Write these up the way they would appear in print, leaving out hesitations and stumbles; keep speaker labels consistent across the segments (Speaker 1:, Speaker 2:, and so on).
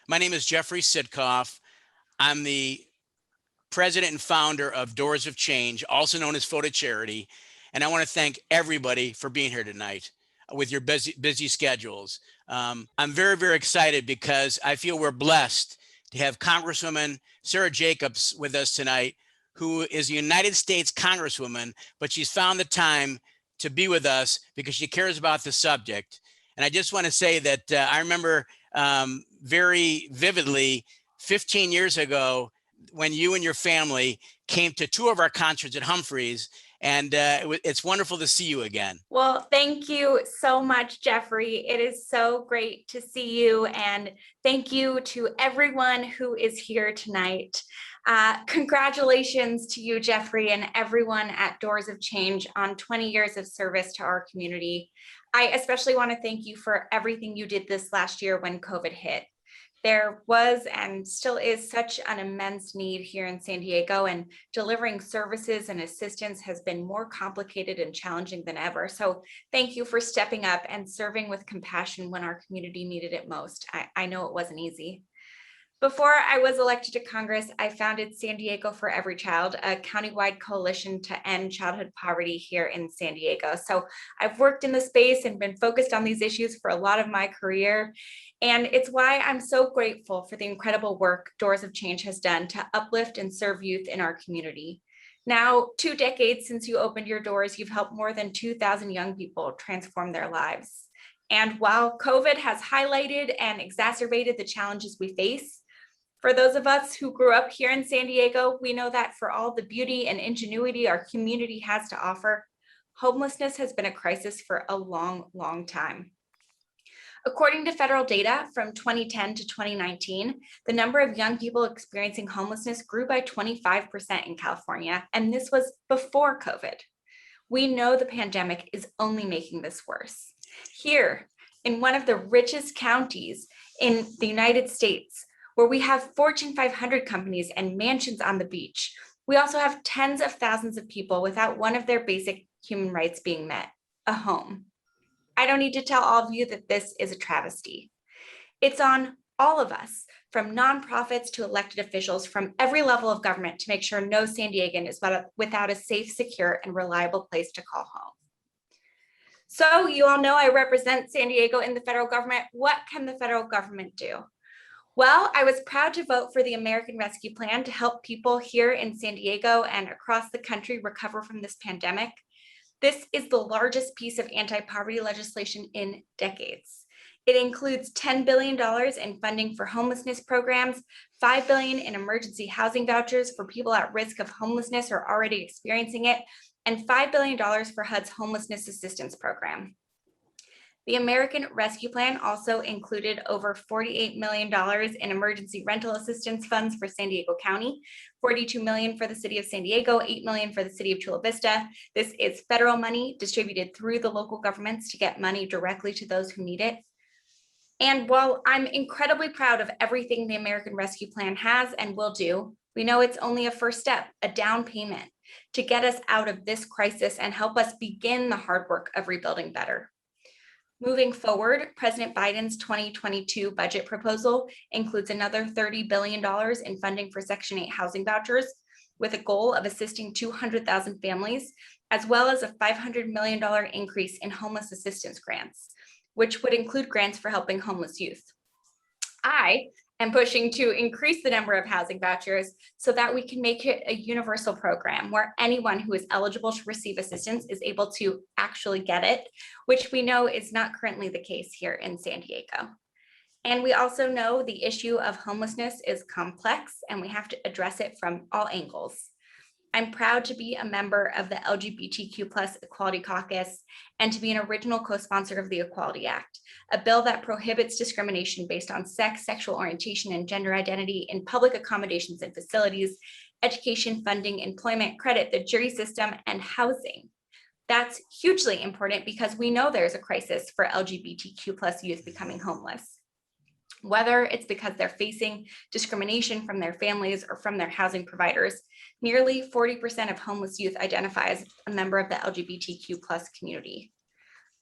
Speaker 1: My name is Jeffrey Sidkoff. I'm the president and founder of Doors of Change, also known as Photo Charity. And I want to thank everybody for being here tonight with your busy schedules. I'm very, very excited because I feel we're blessed to have Congresswoman Sarah Jacobs with us tonight, who is a United States Congresswoman, but she's found the time to be with us because she cares about the subject. And I just want to say that I remember very vividly 15 years ago when you and your family came to two of our concerts at Humphreys, and it's wonderful to see you again.
Speaker 2: Well, thank you so much, Jeffrey. It is so great to see you, and thank you to everyone who is here tonight. Congratulations to you, Jeffrey, and everyone at Doors of Change on 20 years of service to our community. I especially want to thank you for everything you did this last year when COVID hit. There was and still is such an immense need here in San Diego, and delivering services and assistance has been more complicated and challenging than ever. So thank you for stepping up and serving with compassion when our community needed it most. I know it wasn't easy. Before I was elected to Congress, I founded San Diego for Every Child, a countywide coalition to end childhood poverty here in San Diego. So I've worked in the space and been focused on these issues for a lot of my career. And it's why I'm so grateful for the incredible work Doors of Change has done to uplift and serve youth in our community. Now, 2 decades since you opened your doors, you've helped more than 2,000 young people transform their lives. And while COVID has highlighted and exacerbated the challenges we face, for those of us who grew up here in San Diego, we know that for all the beauty and ingenuity our community has to offer, homelessness has been a crisis for a long, long time. According to federal data from 2010 to 2019, the number of young people experiencing homelessness grew by 25% in California, and this was before COVID. We know the pandemic is only making this worse. Here, in one of the richest counties in the United States, where we have Fortune 500 companies and mansions on the beach, we also have tens of thousands of people without one of their basic human rights being met, a home. I don't need to tell all of you that this is a travesty. It's on all of us, from nonprofits to elected officials from every level of government, to make sure no San Diegan is without a safe, secure, and reliable place to call home. So you all know I represent San Diego in the federal government. What can the federal government do? Well, I was proud to vote for the American Rescue Plan to help people here in San Diego and across the country recover from this pandemic. This is the largest piece of anti-poverty legislation in decades. It includes $10 billion in funding for homelessness programs, $5 billion in emergency housing vouchers for people at risk of homelessness or already experiencing it, and $5 billion for HUD's homelessness assistance program. The American Rescue Plan also included over $48 million in emergency rental assistance funds for San Diego County, $42 million for the city of San Diego, $8 million for the city of Chula Vista. This is federal money distributed through the local governments to get money directly to those who need it. And while I'm incredibly proud of everything the American Rescue Plan has and will do, we know it's only a first step, a down payment to get us out of this crisis and help us begin the hard work of rebuilding better. Moving forward, President Biden's 2022 budget proposal includes another $30 billion in funding for Section 8 housing vouchers, with a goal of assisting 200,000 families, as well as a $500 million increase in homeless assistance grants, which would include grants for helping homeless youth. I am pushing to increase the number of housing vouchers so that we can make it a universal program where anyone who is eligible to receive assistance is able to actually get it, which we know is not currently the case here in San Diego. And we also know the issue of homelessness is complex and we have to address it from all angles. I'm proud to be a member of the LGBTQ+ Equality Caucus and to be an original co-sponsor of the Equality Act, a bill that prohibits discrimination based on sex, sexual orientation, and gender identity in public accommodations and facilities, education, funding, employment, credit, the jury system, and housing. That's hugely important because we know there's a crisis for LGBTQ+ youth becoming homeless. Whether it's because they're facing discrimination from their families or from their housing providers, nearly 40% of homeless youth identify as a member of the LGBTQ+ community.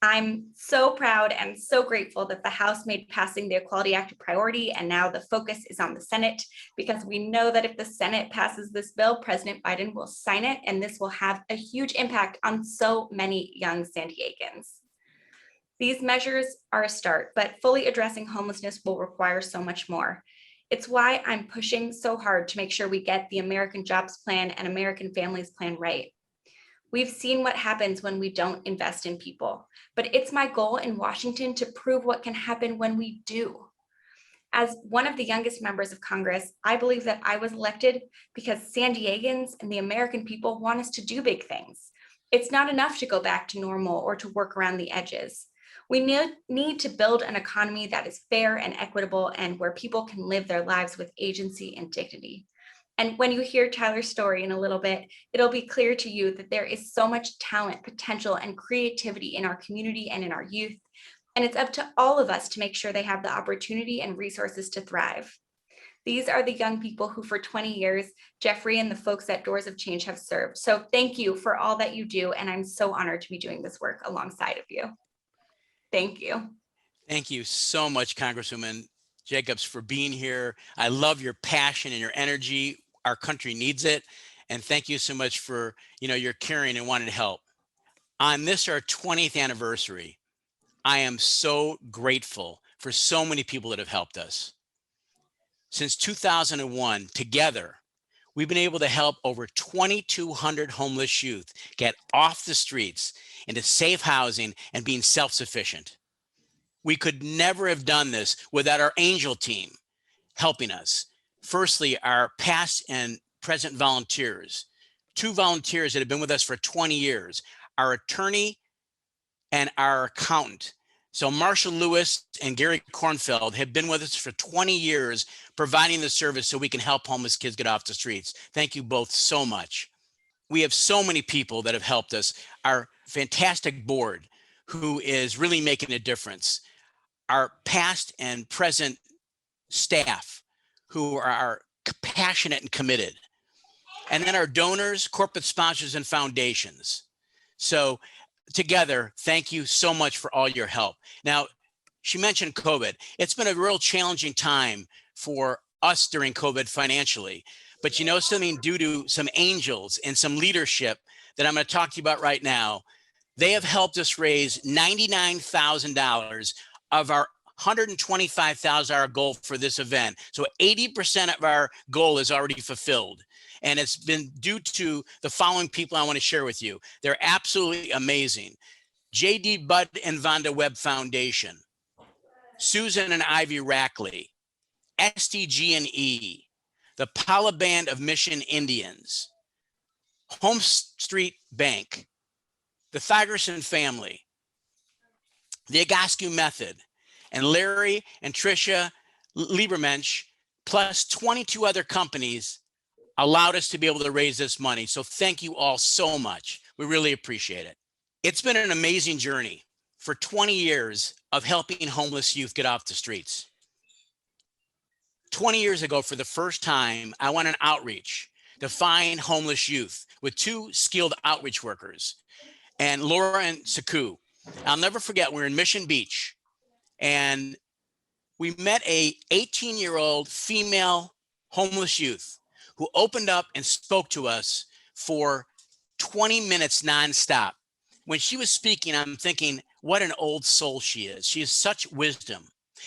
Speaker 2: I'm so proud and so grateful that the House made passing the Equality Act a priority, and now the focus is on the Senate, because we know that if the Senate passes this bill, President Biden will sign it, and this will have a huge impact on so many young San Diegans. These measures are a start, but fully addressing homelessness will require so much more. It's why I'm pushing so hard to make sure we get the American Jobs Plan and American Families Plan right. We've seen what happens when we don't invest in people, but it's my goal in Washington to prove what can happen when we do. As one of the youngest members of Congress, I believe that I was elected because San Diegans and the American people want us to do big things. It's not enough to go back to normal or to work around the edges. We need to build an economy that is fair and equitable, and where people can live their lives with agency and dignity. And when you hear Tyler's story in a little bit, it'll be clear to you that there is so much talent, potential, and creativity in our community and in our youth. And it's up to all of us to make sure they have the opportunity and resources to thrive. These are the young people who for 20 years, Jeffrey and the folks at Doors of Change have served. So thank you for all that you do. And I'm so honored to be doing this work alongside of you. Thank you.
Speaker 1: Thank you so much, Congresswoman Jacobs, for being here. I love your passion and your energy. Our country needs it. And thank you so much for, your caring and wanting to help. On this, our 20th anniversary, I am so grateful for so many people that have helped us. Since 2001, together, we've been able to help over 2,200 homeless youth get off the streets into safe housing and being self-sufficient. We could never have done this without our angel team helping us. Firstly, our past and present volunteers, 2 volunteers that have been with us for 20 years, our attorney and our accountant. So Marshall Lewis and Gary Kornfeld have been with us for 20 years, providing the service so we can help homeless kids get off the streets. Thank you both so much. We have so many people that have helped us. Our fantastic board, who is really making a difference. Our past and present staff, who are passionate and committed. And then our donors, corporate sponsors, and foundations. So together, thank you so much for all your help. Now, she mentioned COVID. It's been a real challenging time for us during COVID financially. But you know something, due to some angels and some leadership that I'm going to talk to you about right now, they have helped us raise $99,000 of our $125,000 goal for this event. So 80% of our goal is already fulfilled. And it's been due to the following people I want to share with you. They're absolutely amazing. J.D. Budd and Vonda Webb Foundation, Susan and Ivy Rackley, SDG&E, the Pala Band of Mission Indians, Home Street Bank, the Thigerson family, the Agascu Method, and Larry and Tricia Liebermensch, plus 22 other companies, allowed us to be able to raise this money. So thank you all so much. We really appreciate it. It's been an amazing journey for 20 years of helping homeless youth get off the streets. 20 years ago, for the first time, I went on outreach to find homeless youth with 2 skilled outreach workers, and Laura and Saku. I'll never forget, we were in Mission Beach, and we met a 18-year-old female homeless youth who opened up and spoke to us for 20 minutes nonstop. When she was speaking, I'm thinking, what an old soul she is. She has such wisdom.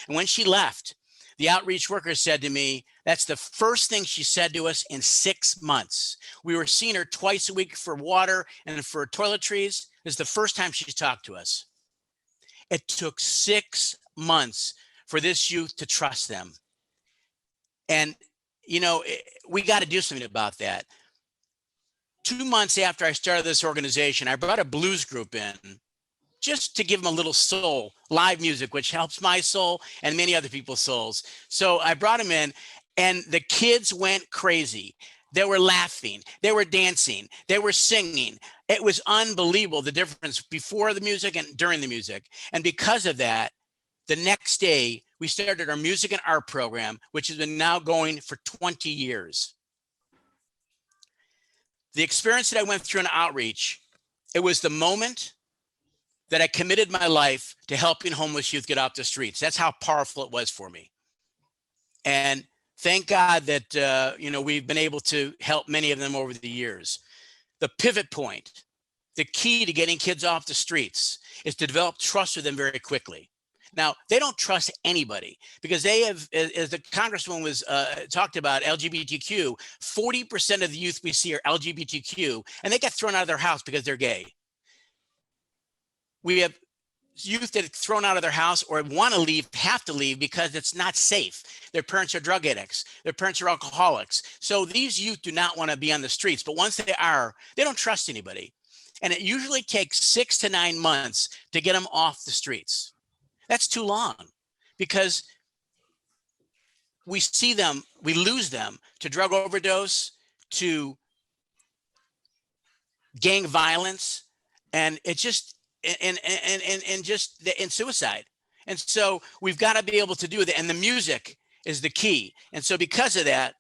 Speaker 1: And when she left, the outreach worker said to me, that's the first thing she said to us in 6 months. We were seeing her twice a week for water and for toiletries. This is the first time she's talked to us. It took 6 months for this youth to trust them. And, we got to do something about that. 2 months after I started this organization, I brought a blues group in just to give them a little soul, live music, which helps my soul and many other people's souls. So I brought them in, and the kids went crazy. They were laughing, they were dancing, they were singing. It was unbelievable, the difference before the music and during the music. And because of that, the next day, we started our music and art program, which has been now going for 20 years. The experience that I went through in outreach, it was the moment that I committed my life to helping homeless youth get off the streets. That's how powerful it was for me. And thank God that, we've been able to help many of them over the years. The pivot point, the key to getting kids off the streets is to develop trust with them very quickly. Now, they don't trust anybody because they have, as the congresswoman was talked about, LGBTQ, 40% of the youth we see are LGBTQ, and they get thrown out of their house because they're gay. We have youth that are thrown out of their house or want to leave, have to leave because it's not safe. Their parents are drug addicts. Their parents are alcoholics. So these youth do not want to be on the streets, but once they are, they don't trust anybody. And it usually takes 6 to 9 months to get them off the streets. That's too long because we see them, we lose them to drug overdose, to gang violence, and it just, and suicide. And so we've got to be able to do that. And the music is the key. And so because of that,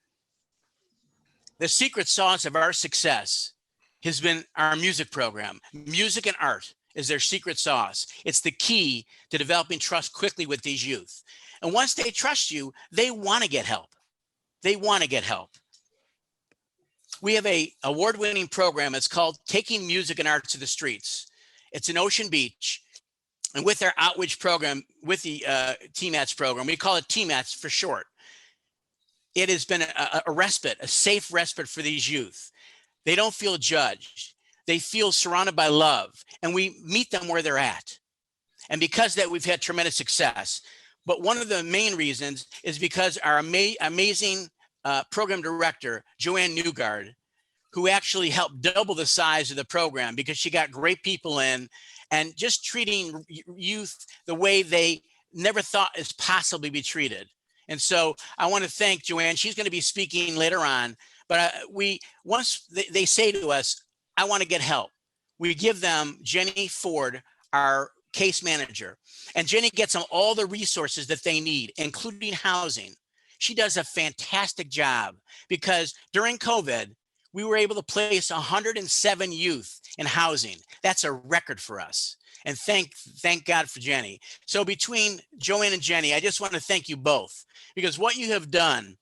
Speaker 1: the secret sauce of our success has been our music program. Music and art is their secret sauce. It's the key to developing trust quickly with these youth. And once they trust you, they want to get help. They want to get help. We have a award-winning program. It's called Taking Music and Art to the Streets. It's in Ocean Beach. And with our outreach program, with the TMATS program, we call it TMATS for short. It has been a respite, a safe respite for these youth. They don't feel judged. They feel surrounded by love, and we meet them where they're at. And because of that, we've had tremendous success. But one of the main reasons is because our amazing program director, Joanne Newgard, who actually helped double the size of the program because she got great people in and just treating youth the way they never thought is possibly be treated. And so I want to thank Joanne. She's going to be speaking later on, but once they say to us, I want to get help, we give them Jenny Ford, our case manager, and Jenny gets them all the resources that they need, including housing. She does a fantastic job because during COVID, we were able to place 107 youth in housing. That's a record for us. And thank God for Jenny. So between Joanne and Jenny, I just want to thank you both because what you have done,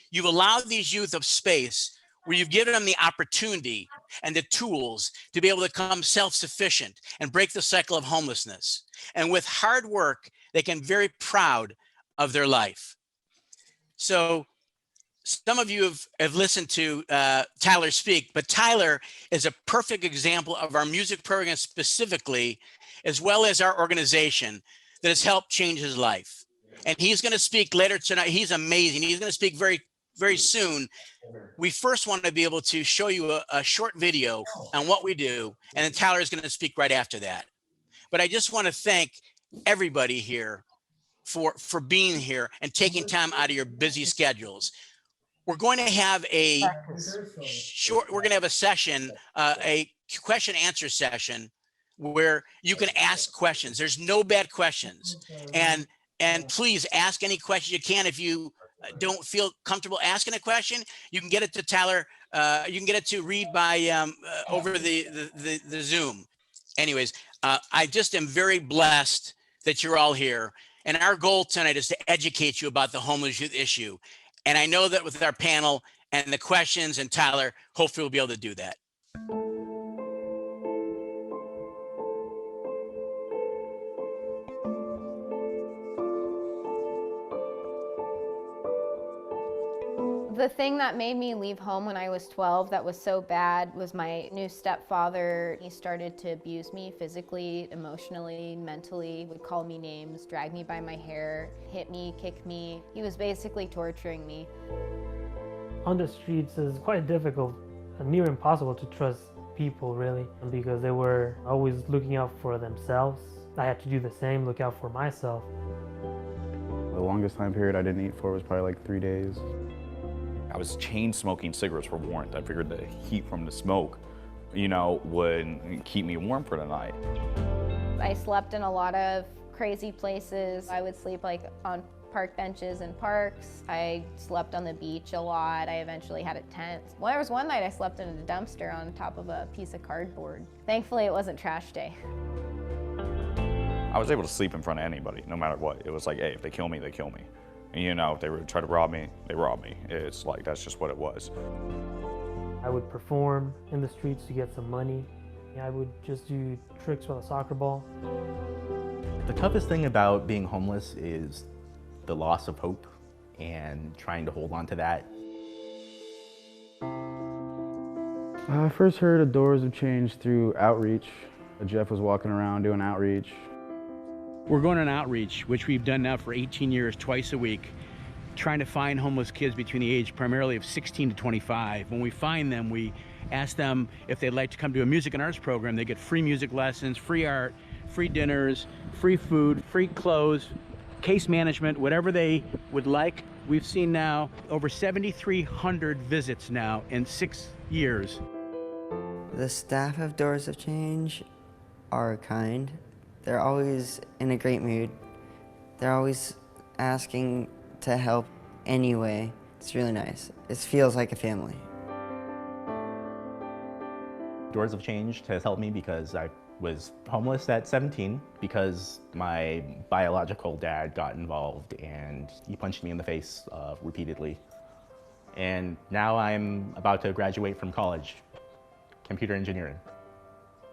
Speaker 1: you've allowed these youth of space where you've given them the opportunity and the tools to be able to become self-sufficient and break the cycle of homelessness. And with hard work, they can be very proud of their life. So some of you have listened to Tyler speak, but Tyler is a perfect example of our music program specifically, as well as our organization that has helped change his life. And he's going to speak later tonight. He's amazing. He's going to speak very, very soon. We first want to be able to show you a short video on what we do, and then Tyler is going to speak right after that. But I just want to thank everybody here for being here and taking time out of your busy schedules. We're going to have a session, a question answer session where you can ask questions. There's no bad questions. And please ask any question you can. If you don't feel comfortable asking a question, you can get it to Tyler. You can get it to Reed by over the Zoom. Anyways, I just am very blessed that you're all here. And our goal tonight is to educate you about the homeless youth issue. And I know that with our panel and the questions and Tyler, hopefully we'll be able to do that.
Speaker 3: The thing that made me leave home when I was 12 that was so bad was my new stepfather. He started to abuse me physically, emotionally, mentally, would call me names, drag me by my hair, hit me, kick me. He was basically torturing me.
Speaker 4: On the streets is quite difficult, near impossible to trust people really, because they were always looking out for themselves. I had to do the same, look out for myself.
Speaker 5: The longest time period I didn't eat for was probably like 3 days.
Speaker 6: I was chain smoking cigarettes for warmth. I figured the heat from the smoke, would keep me warm for the night.
Speaker 3: I slept in a lot of crazy places. I would sleep on park benches in parks. I slept on the beach a lot. I eventually had a tent. Well, there was one night I slept in a dumpster on top of a piece of cardboard. Thankfully, it wasn't trash day.
Speaker 6: I was able to sleep in front of anybody, no matter what. It was like, hey, if they kill me, they kill me. And, you know, if they were to try to rob me, they rob me. It's like, that's just what it was.
Speaker 4: I would perform in the streets to get some money. I would just do tricks with a soccer ball.
Speaker 7: The toughest thing about being homeless is the loss of hope and trying to hold on to that.
Speaker 5: I first heard of Doors of Change through outreach. Jeff was walking around doing outreach.
Speaker 1: We're going on outreach, which we've done now for 18 years, twice a week, trying to find homeless kids between the age primarily of 16 to 25. When we find them, we ask them if they'd like to come to a music and arts program. They get free music lessons, free art, free dinners, free food, free clothes, case management, whatever they would like. We've seen now over 7,300 visits now in 6 years.
Speaker 8: The staff of Doors of Change are kind. They're always in a great mood. They're always asking to help anyway. It's really nice. It feels like a family.
Speaker 7: Doors of Change has helped me because I was homeless at 17 because my biological dad got involved and he punched me in the face repeatedly. And now I'm about to graduate from college, computer engineering.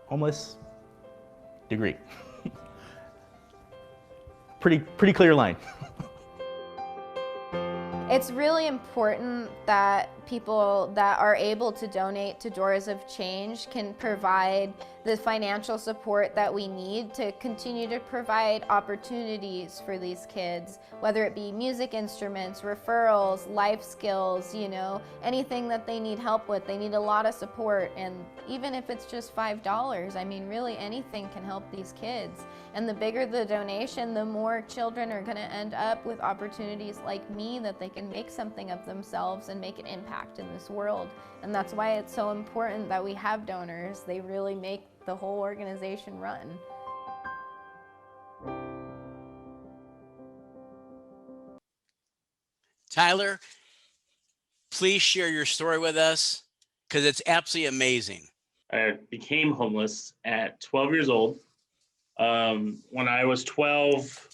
Speaker 7: Homeless, degree. Pretty clear line.
Speaker 3: It's really important that people that are able to donate to Doors of Change can provide the financial support that we need to continue to provide opportunities for these kids, whether it be music instruments, referrals, life skills, you know, anything that they need help with. They need a lot of support, and even if it's just $5, I mean, really anything can help these kids. And the bigger the donation, the more children are going to end up with opportunities like me that they can make something of themselves and make an impact in this world. And that's why it's so important that we have donors. They really make the whole organization run.
Speaker 1: Tyler, please share your story with us because it's absolutely amazing.
Speaker 9: I became homeless at 12 years old. When I was 12,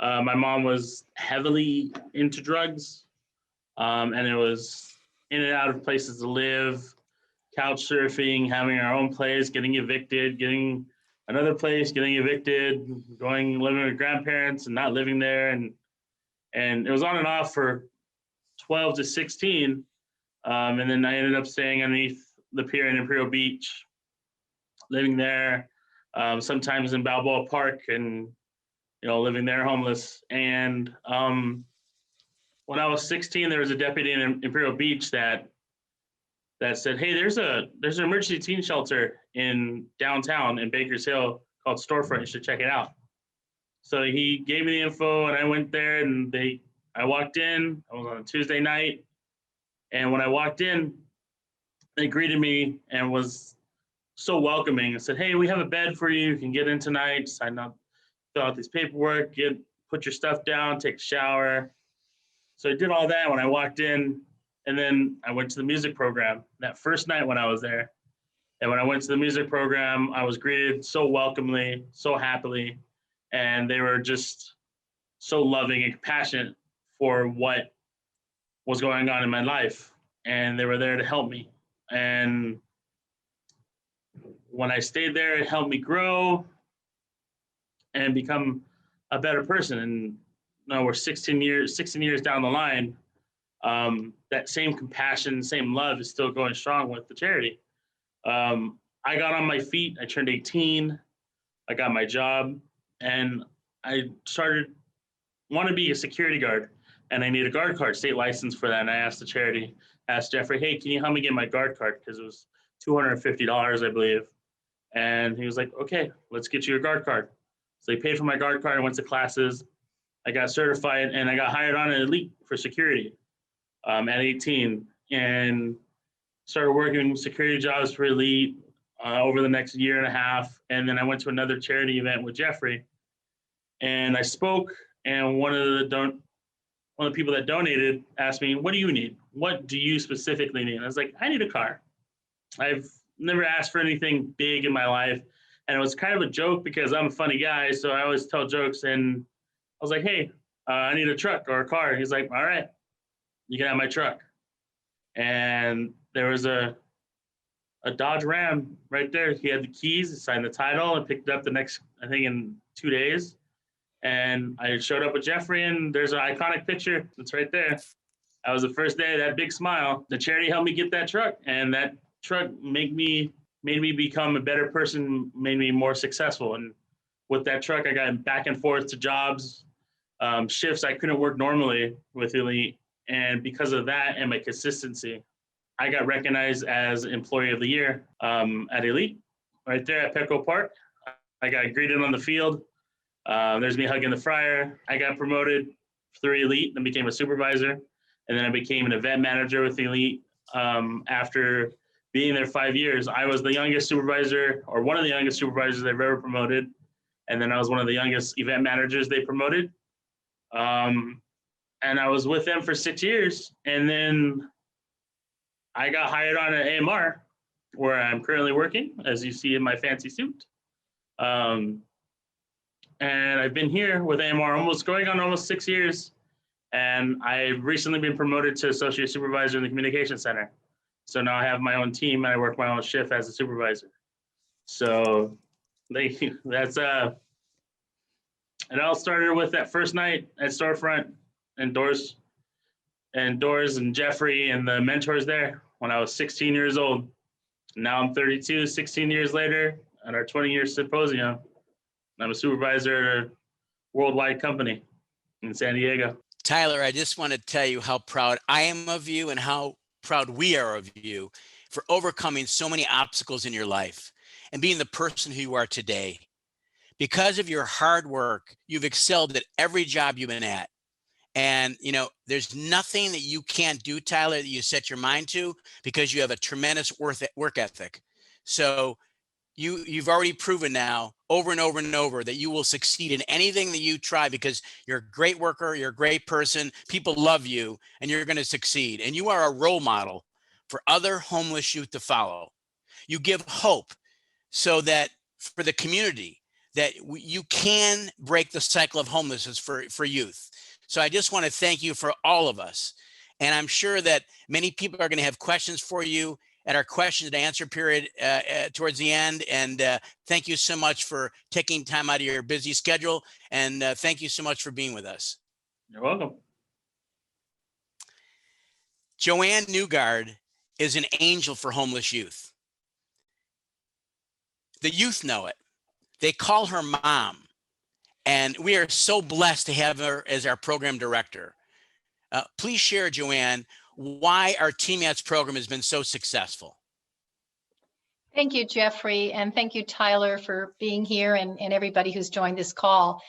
Speaker 9: my mom was heavily into drugs, and it was in and out of places to live, couch surfing, having our own place, getting evicted, getting another place, getting evicted, going living with grandparents and not living there, and it was on and off for 12 to 16, and then I ended up staying underneath the pier in Imperial Beach, living there. Sometimes in Balboa Park, and living there homeless. And when I was 16, there was a deputy in Imperial Beach that said, "Hey, there's an emergency teen shelter in downtown in Baker's Hill called Storefront. You should check it out." So he gave me the info, and I went there, and I walked in. I was on a Tuesday night, and when I walked in, they greeted me and was so welcoming and said, "Hey, we have a bed for you. You can get in tonight, sign up, fill out this paperwork, put your stuff down, take a shower." So I did all that when I walked in, and then I went to the music program that first night when I was there. And when I went to the music program, I was greeted so welcomely, so happily, and they were just so loving and compassionate for what was going on in my life, and they were there to help me. And when I stayed there, it helped me grow and become a better person. And now we're 16 years down the line. That same compassion, same love is still going strong with the charity. I got on my feet. I turned 18. I got my job, and I want to be a security guard, and I need a guard card, state license for that. And I asked the charity, asked Jeffrey, "Hey, can you help me get my guard card?" Because it was $250, I believe. And he was like, "Okay, let's get you a guard card." So they paid for my guard card. I went to classes. I got certified, and I got hired on at Elite for security at 18, and started working security jobs for Elite over the next year and a half. And then I went to another charity event with Jeffrey, and I spoke. And one of the people that donated asked me, "What do you need? What do you specifically need?" And I was like, "I need a car. I've never asked for anything big in my life. And it was kind of a joke because I'm a funny guy, so I always tell jokes. And I was like, hey, I need a truck or a car. He's like, all right, you can have my truck. And there was a Dodge Ram right there. He had the keys, he signed the title, and picked it up the next, I think, in 2 days. And I showed up with Jeffrey, and there's an iconic picture. It's right there. That was the first day, that big smile. The charity helped me get that truck, and that truck made me become a better person, made me more successful. And with that truck, I got back and forth to jobs, shifts I couldn't work normally with Elite. And because of that and my consistency, I got recognized as Employee of the Year at Elite, right there at Petco Park. I got greeted on the field. There's me hugging the fryer. I got promoted through Elite, then became a supervisor. And then I became an event manager with Elite. After being there 5 years, I was the youngest supervisor, or one of the youngest supervisors they've ever promoted. And then I was one of the youngest event managers they promoted. And I was with them for 6 years. And then I got hired on at AMR, where I'm currently working, as you see in my fancy suit. And I've been here with AMR going on almost 6 years. And I've recently been promoted to associate supervisor in the communication center. So now I have my own team and I work my own shift as a supervisor. So that's it all started with that first night at Storefront and Doors and Jeffrey and the mentors there when I was 16 years old. Now I'm 32, 16 years later at our 20-year symposium. I'm a supervisor at a worldwide company in San Diego.
Speaker 1: Tyler, I just want to tell you how proud I am of you and how proud we are of you for overcoming so many obstacles in your life and being the person who you are today. Because of your hard work, you've excelled at every job you've been at. And, you know, there's nothing that you can't do, Tyler, that you set your mind to, because you have a tremendous work ethic. So you've already proven now over and over and over that you will succeed in anything that you try, because you're a great worker, you're a great person, people love you, and you're going to succeed. And you are a role model for other homeless youth to follow. You give hope so that for the community, that you can break the cycle of homelessness for youth. So I just want to thank you for all of us. And I'm sure that many people are going to have questions for you at our question and answer period towards the end. And thank you so much for taking time out of your busy schedule. And thank you so much for being with us.
Speaker 9: You're welcome.
Speaker 1: Joanne Newgard is an angel for homeless youth. The youth know it. They call her mom. And we are so blessed to have her as our program director. Please share, Joanne, why our Teammates program has been so successful.
Speaker 10: Thank you, Jeffrey, and thank you, Tyler, for being here and everybody who's joined this call.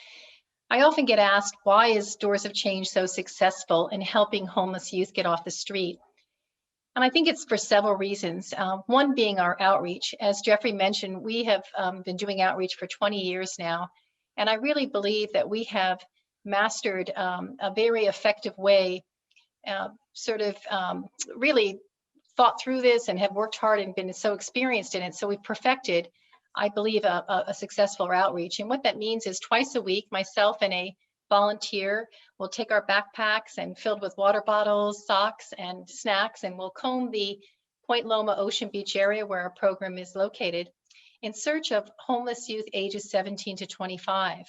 Speaker 10: I often get asked, why is Doors of Change so successful in helping homeless youth get off the street? And I think it's for several reasons. One being our outreach. As Jeffrey mentioned, we have been doing outreach for 20 years now. And I really believe that we have mastered a very effective way, really thought through this and have worked hard and been so experienced in it. So we've perfected, I believe, a successful outreach. And what that means is twice a week, myself and a volunteer will take our backpacks and filled with water bottles, socks, and snacks, and we'll comb the Point Loma Ocean Beach area where our program is located in search of homeless youth ages 17 to 25.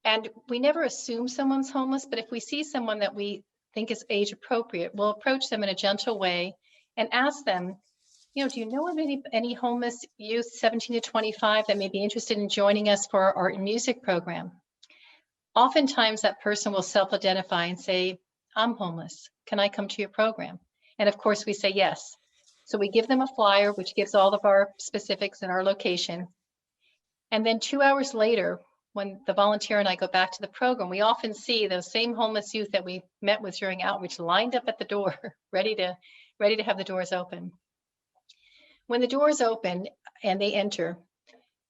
Speaker 10: And we never assume someone's homeless, but if we see someone that we think is age appropriate, we'll approach them in a gentle way and ask them, do you know of any homeless youth 17 to 25 that may be interested in joining us for our art and music program? Oftentimes that person will self-identify and say, I'm homeless. Can I come to your program? And of course we say yes. So we give them a flyer, which gives all of our specifics and our location. And then 2 hours later, when the volunteer and I go back to the program, we often see those same homeless youth that we met with during outreach lined up at the door, ready to have the doors open. When the doors open and they enter,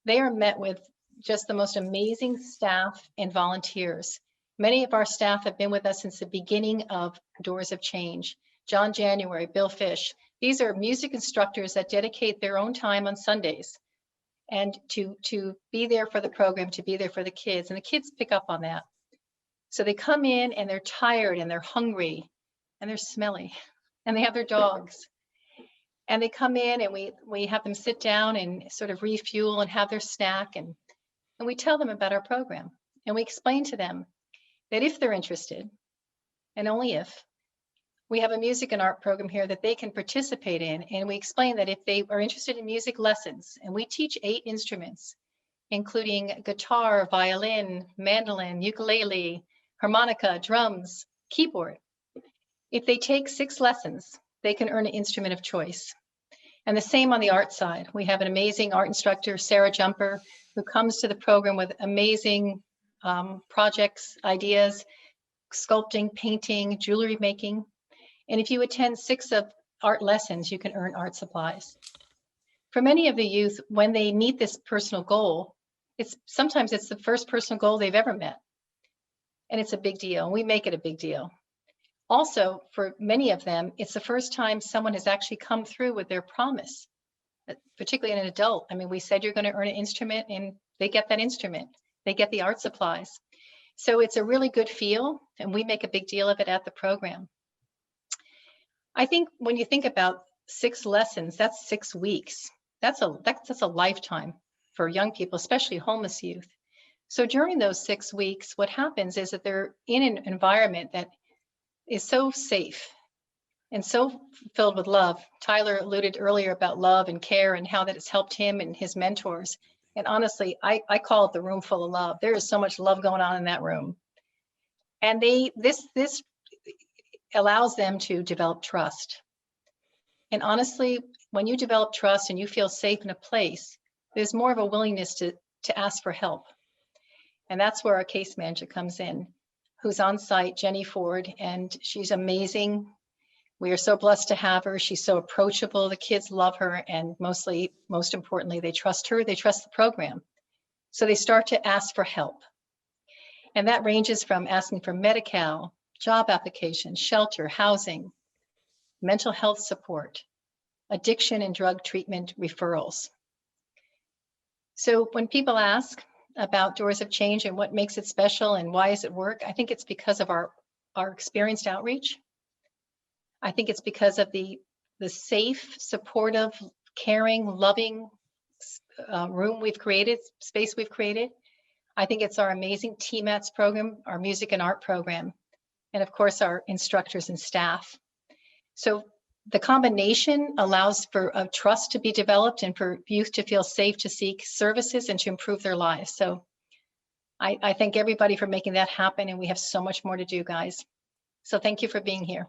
Speaker 10: they are met with just the most amazing staff and volunteers. Many of our staff have been with us since the beginning of Doors of Change. John January, Bill Fish. These are music instructors that dedicate their own time on Sundays and to be there for the program, to be there for the kids. And the kids pick up on that. So they come in and they're tired and they're hungry and they're smelly and they have their dogs. And they come in and we have them sit down and sort of refuel and have their snack. And we tell them about our program. And we explain to them that if they're interested, and only if, we have a music and art program here that they can participate in. And we explain that if they are interested in music lessons, and we teach 8 instruments, including guitar, violin, mandolin, ukulele, harmonica, drums, keyboard. If they take 6 lessons, they can earn an instrument of choice. And the same on the art side. We have an amazing art instructor, Sarah Jumper, who comes to the program with amazing projects, ideas, sculpting, painting, jewelry making. And if you attend 6 of art lessons, you can earn art supplies. For many of the youth, when they meet this personal goal, sometimes it's the first personal goal they've ever met. And it's a big deal. We make it a big deal. Also, for many of them, it's the first time someone has actually come through with their promise, particularly an adult. I mean, we said you're going to earn an instrument, and they get that instrument. They get the art supplies. So it's a really good feel, and we make a big deal of it at the program. I think when you think about 6 lessons, that's 6 weeks. That's a lifetime for young people, especially homeless youth. So during those 6 weeks, what happens is that they're in an environment that is so safe and so filled with love. Tyler alluded earlier about love and care and how that has helped him and his mentors. And honestly, I call it the room full of love. There is so much love going on in that room. And this allows them to develop trust. And honestly, when you develop trust and you feel safe in a place, there's more of a willingness to ask for help. And that's where our case manager comes in, who's on site, Jenny Ford, and she's amazing. We are so blessed to have her. She's so approachable. The kids love her, and most importantly, they trust her. They trust the program. So they start to ask for help. And that ranges from asking for Medi-Cal, job applications, shelter, housing, mental health support, addiction and drug treatment referrals. So when people ask about Doors of Change and what makes it special and why does it work, I think it's because of our experienced outreach. I think it's because of the safe, supportive, caring, loving room we've created, space we've created. I think it's our amazing TMATS program, our music and art program, and of course our instructors and staff. So the combination allows for a trust to be developed and for youth to feel safe to seek services and to improve their lives. So I thank everybody for making that happen, and we have so much more to do, guys. So thank you for being here.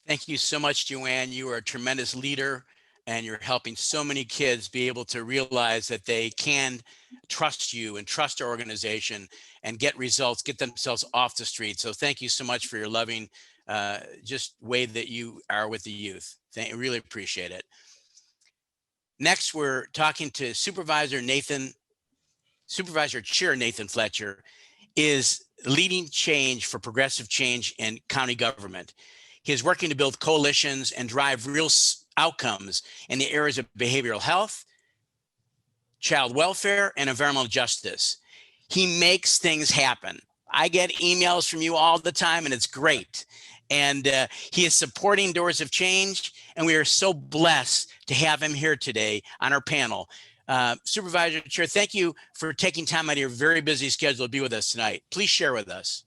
Speaker 1: Thank you so much, Joanne. You are a tremendous leader, and you're helping so many kids be able to realize that they can trust you and trust our organization and get results, get themselves off the street. So thank you so much for your loving just way that you are with the youth. I really appreciate it. Next, we're talking to Supervisor Chair Nathan Fletcher is leading change for progressive change in county government. He is working to build coalitions and drive real outcomes in the areas of behavioral health, child welfare, and environmental justice. He makes things happen. I get emails from you all the time, and it's great. And he is supporting Doors of Change, and we are so blessed to have him here today on our panel. Supervisor Chair, thank you for taking time out of your very busy schedule to be with us tonight. Please share with us.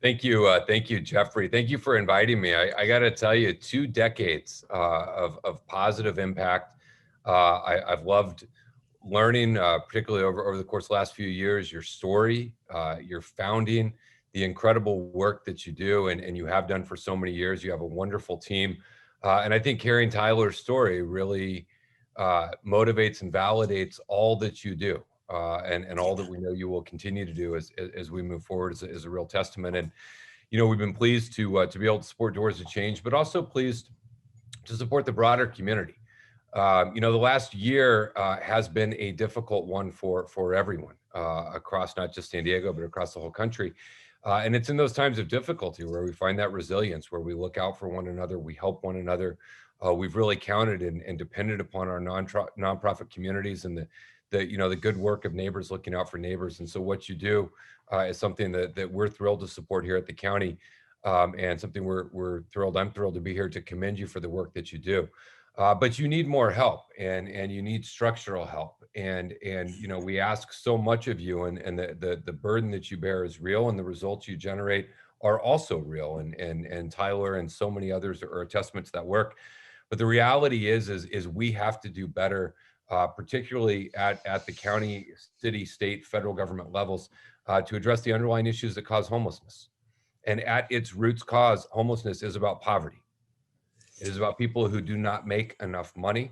Speaker 11: Thank you, Jeffrey. Thank you for inviting me. I got to tell you, 2 decades of positive impact. I've loved learning, particularly over the course of the last few years, your story, your founding, the incredible work that you do and you have done for so many years. You have a wonderful team. And I think hearing Tyler's story really motivates and validates all that you do. And all that we know you will continue to do as we move forward is a real testament. And, you know, we've been pleased to be able to support Doors of Change, but also pleased to support the broader community. You know, the last year has been a difficult one for everyone across not just San Diego, but across the whole country. And it's in those times of difficulty where we find that resilience, where we look out for one another, we help one another, We've really counted and depended upon our nonprofit communities and the good work of neighbors looking out for neighbors. And so what you do is something that we're thrilled to support here at the county, and something I'm thrilled to be here to commend you for the work that you do. But you need more help, and you need structural help. And we ask so much of you, and the burden that you bear is real, and the results you generate are also real. And Tyler and so many others are a testament to that work. But the reality is we have to do better, particularly at the county, city, state, federal government levels, to address the underlying issues that cause homelessness. And at its roots cause, homelessness is about poverty. It is about people who do not make enough money,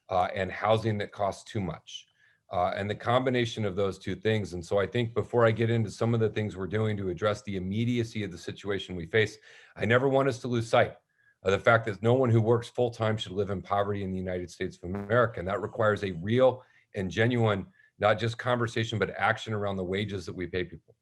Speaker 11: and housing that costs too much. And the combination of those two things. And so I think before I get into some of the things we're doing to address the immediacy of the situation we face, I never want us to lose sight of the fact that no one who works full-time should live in poverty in the United States of America. And that requires a real and genuine, not just conversation, but action around the wages that we pay people.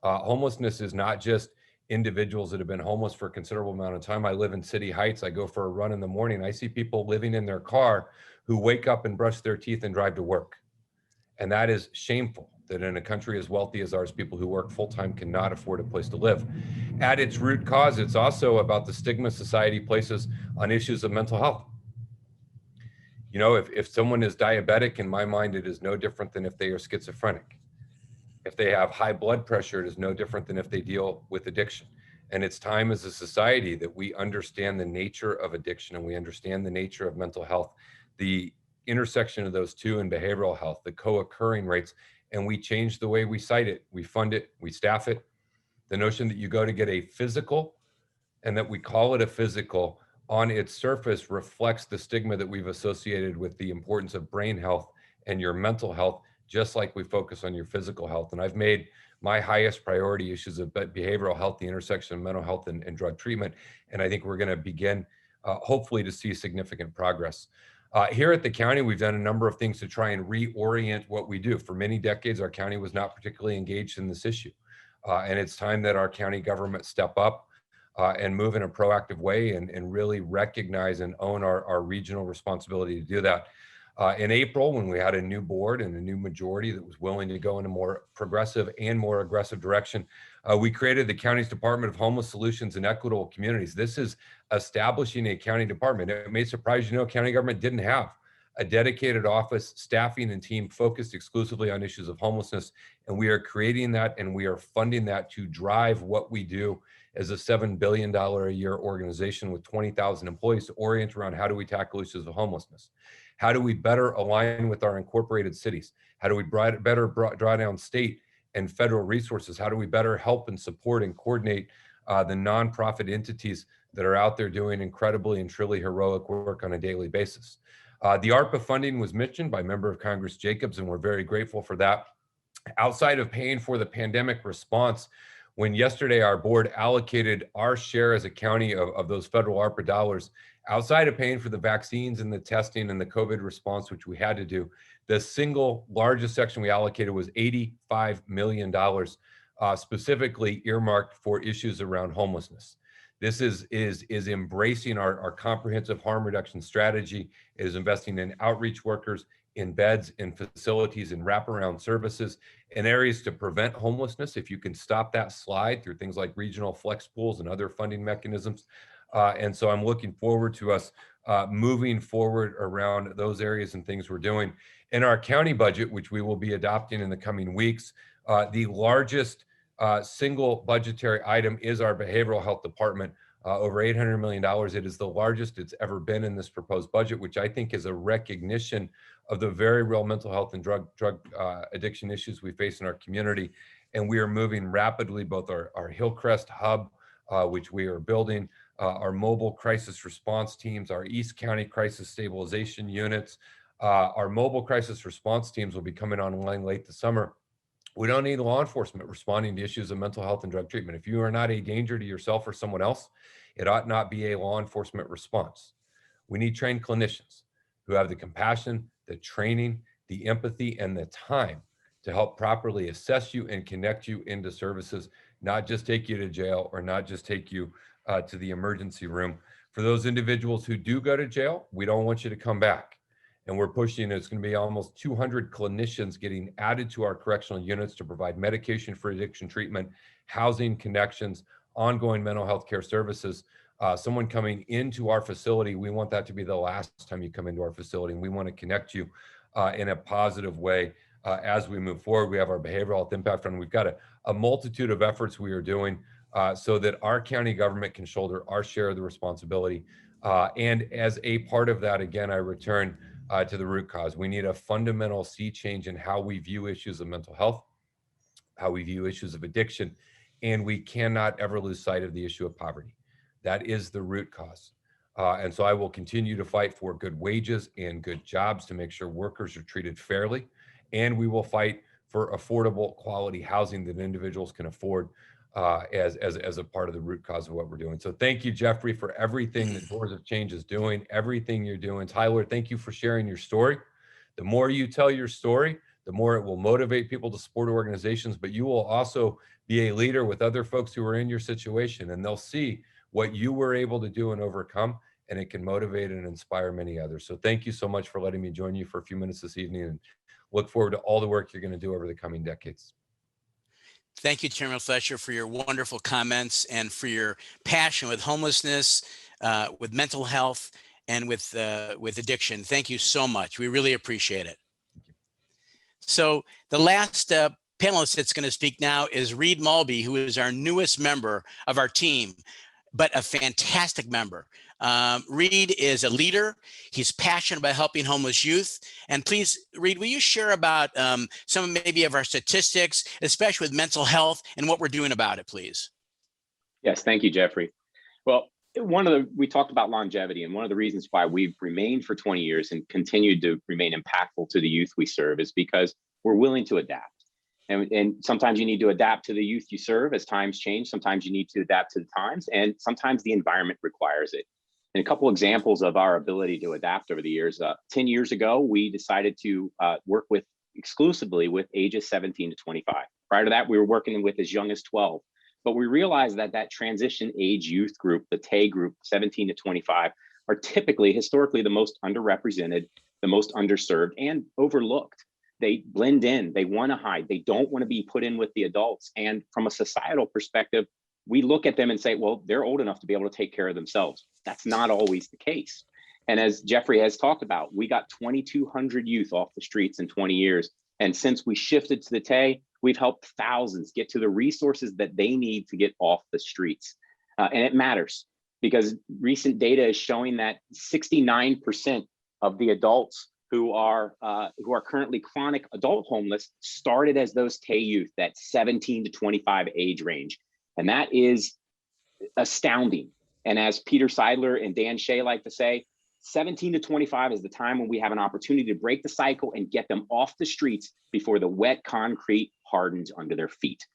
Speaker 11: Homelessness is not just individuals that have been homeless for a considerable amount of time. I live in City Heights. I go for a run in the morning. I see people living in their car who wake up and brush their teeth and drive to work. And that is shameful, that in a country as wealthy as ours, people who work full-time cannot afford a place to live. At its root cause, it's also about the stigma society places on issues of mental health. If someone is diabetic, in my mind, it is no different than if they are schizophrenic. If they have high blood pressure, it is no different than if they deal with addiction. And it's time as a society that we understand the nature of addiction, and we understand the nature of mental health, the intersection of those two in behavioral health, the co-occurring rates, and we change the way we cite it, we fund it, we staff it. The notion that you go to get a physical and that we call it a physical on its surface reflects the stigma that we've associated with the importance of brain health and your mental health, just like we focus on your physical health. And I've made my highest priority issues of behavioral health, the intersection of mental health and drug treatment. And I think we're going to begin, hopefully, to see significant progress. Here at the county, we've done a number of things to try and reorient what we do. For many decades, our county was not particularly engaged in this issue. And it's time that our county government step up and move in a proactive way and really recognize and own our regional responsibility to do that. In April, when we had a new board and a new majority that was willing to go in a more progressive and more aggressive direction, we created the county's Department of Homeless Solutions and Equitable Communities. This is establishing a county department. It may surprise you, county government didn't have a dedicated office, staffing, and team focused exclusively on issues of homelessness. And we are creating that, and we are funding that to drive what we do as a $7 billion a year organization with 20,000 employees to orient around how do we tackle issues of homelessness? How do we better align with our incorporated cities? How do we better draw down state and federal resources? How do we better help and support and coordinate the nonprofit entities that are out there doing incredibly and truly heroic work on a daily basis? The ARPA funding was mentioned by Member of Congress Jacobs, and we're very grateful for that. Outside of paying for the pandemic response, when yesterday our board allocated our share as a county of those federal ARPA dollars, outside of paying for the vaccines and the testing and the COVID response, which we had to do, the single largest section we allocated was $85 million, specifically earmarked for issues around homelessness. This is embracing our comprehensive harm reduction strategy. It is investing in outreach workers, in beds, in facilities, in wraparound services, in areas to prevent homelessness. If you can stop that slide through things like regional flex pools and other funding mechanisms. And so I'm looking forward to us moving forward around those areas and things we're doing. In our county budget, which we will be adopting in the coming weeks, the largest single budgetary item is our behavioral health department, over $800 million. It is the largest it's ever been in this proposed budget, which I think is a recognition of the very real mental health and drug addiction issues we face in our community. And we are moving rapidly, both our Hillcrest hub, which we are building, our mobile crisis response teams, our East County crisis stabilization units. Our mobile crisis response teams will be coming online late this summer. We don't need law enforcement responding to issues of mental health and drug treatment. If you are not a danger to yourself or someone else, it ought not be a law enforcement response. We need trained clinicians who have the compassion, the training, the empathy, and the time to help properly assess you and connect you into services, not just take you to jail or not just take you to the emergency room. For those individuals who do go to jail, we don't want you to come back. And we're pushing, it's going to be almost 200 clinicians getting added to our correctional units to provide medication for addiction treatment, housing connections, ongoing mental health care services. Someone coming into our facility, we want that to be the last time you come into our facility, and we want to connect you in a positive way as we move forward. We have our behavioral health impact fund. We've got a multitude of efforts we are doing so that our county government can shoulder our share of the responsibility. And as a part of that, again, I return to the root cause. We need a fundamental sea change in how we view issues of mental health, how we view issues of addiction, and we cannot ever lose sight of the issue of poverty. That is the root cause. And so I will continue to fight for good wages and good jobs to make sure workers are treated fairly. And we will fight for affordable quality housing that individuals can afford as a part of the root cause of what we're doing. So thank you, Jeffrey, for everything that Doors of Change is doing, everything you're doing. Tyler, thank you for sharing your story. The more you tell your story, the more it will motivate people to support organizations, but you will also be a leader with other folks who are in your situation, and they'll see what you were able to do and overcome, and it can motivate and inspire many others. So thank you so much for letting me join you for a few minutes this evening, and look forward to all the work you're going to do over the coming decades.
Speaker 1: Thank you, Chairman Fletcher, for your wonderful comments and for your passion with homelessness, with mental health, and with addiction. Thank you so much. We really appreciate it. So the last panelist that's going to speak now is Reed Mulby, who is our newest member of our team, but a fantastic member. Reed is a leader. He's passionate about helping homeless youth. And please, Reed, will you share about some maybe of our statistics, especially with mental health and what we're doing about it, please?
Speaker 12: Yes, thank you, Jeffrey. Well, we talked about longevity, and one of the reasons why we've remained for 20 years and continued to remain impactful to the youth we serve is because we're willing to adapt. And sometimes you need to adapt to the youth you serve as times change. Sometimes you need to adapt to the times, and sometimes the environment requires it. And a couple examples of our ability to adapt over the years. 10 years ago, we decided to work exclusively with ages 17 to 25. Prior to that, we were working with as young as 12. But we realized that transition age youth group, the TAY group, 17 to 25, are typically, historically, the most underrepresented, the most underserved, and overlooked. They blend in, they want to hide, they don't want to be put in with the adults. And from a societal perspective, we look at them and say, well, they're old enough to be able to take care of themselves. That's not always the case. And as Jeffrey has talked about, we got 2,200 youth off the streets in 20 years. And since we shifted to the TAY, we've helped thousands get to the resources that they need to get off the streets. And it matters because recent data is showing that 69% of the adults who are currently chronic adult homeless started as those TAY youth, that 17 to 25 age range. And that is astounding. And as Peter Seidler and Dan Shea like to say, 17 to 25 is the time when we have an opportunity to break the cycle and get them off the streets before the wet concrete hardens under their feet.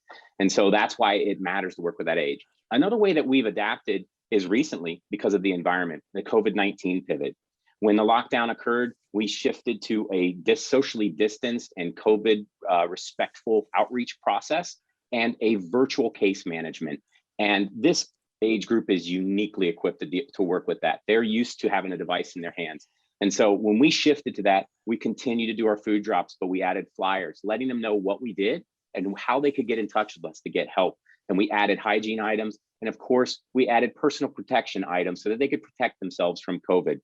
Speaker 12: And so that's why it matters to work with that age. Another way that we've adapted is recently because of the environment, the COVID-19 pivot. When the lockdown occurred, we shifted to a socially distanced and COVID respectful outreach process and a virtual case management. And this age group is uniquely equipped to work with that. They're used to having a device in their hands. And so when we shifted to that, we continue to do our food drops, but we added flyers, letting them know what we did and how they could get in touch with us to get help. And we added hygiene items. And of course, we added personal protection items so that they could protect themselves from COVID.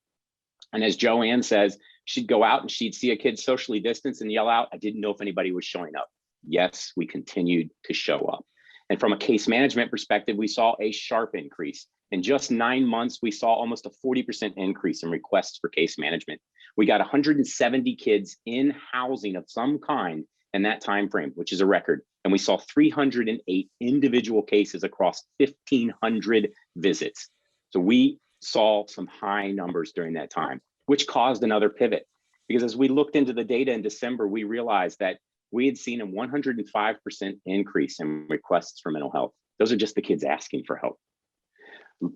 Speaker 12: And as Joanne says, she'd go out and she'd see a kid socially distanced and yell out, I didn't know if anybody was showing up. Yes, we continued to show up. And from a case management perspective, we saw a sharp increase. In just 9 months, we saw almost a 40% increase in requests for case management. We got 170 kids in housing of some kind in that time frame, which is a record. And we saw 308 individual cases across 1,500 visits. So we saw some high numbers during that time, which caused another pivot. Because as we looked into the data in December, we realized that we had seen a 105% increase in requests for mental health. Those are just the kids asking for help.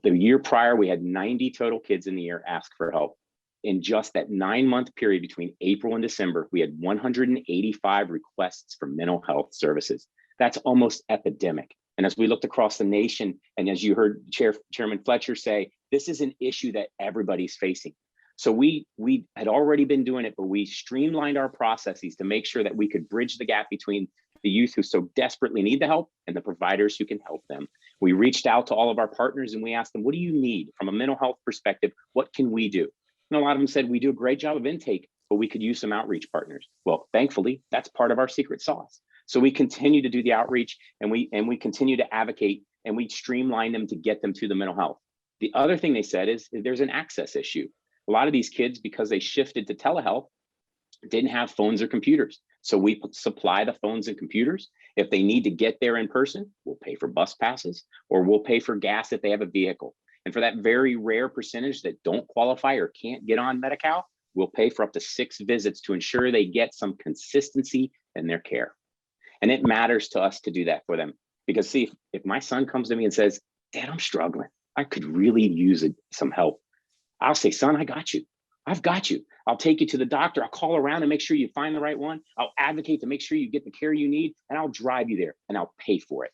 Speaker 12: The year prior, we had 90 total kids in the year ask for help. In just that 9-month period between April and December, we had 185 requests for mental health services. That's almost epidemic. And as we looked across the nation, and as you heard Chairman Fletcher say, this is an issue that everybody's facing. So we had already been doing it, but we streamlined our processes to make sure that we could bridge the gap between the youth who so desperately need the help and the providers who can help them. We reached out to all of our partners and we asked them, what do you need from a mental health perspective? What can we do? And a lot of them said, we do a great job of intake, but we could use some outreach partners. Well, thankfully, that's part of our secret sauce. So we continue to do the outreach, and we continue to advocate, and we streamline them to get them to the mental health. The other thing they said is there's an access issue. A lot of these kids, because they shifted to telehealth, didn't have phones or computers. So we supply the phones and computers. If they need to get there in person, we'll pay for bus passes, or we'll pay for gas if they have a vehicle. And for that very rare percentage that don't qualify or can't get on Medi-Cal, we'll pay for up to 6 visits to ensure they get some consistency in their care. And it matters to us to do that for them. Because see, if my son comes to me and says, Dad, I'm struggling, I could really use some help, I'll say, son, I got you. I've got you. I'll take you to the doctor. I'll call around and make sure you find the right one. I'll advocate to make sure you get the care you need, and I'll drive you there and I'll pay for it.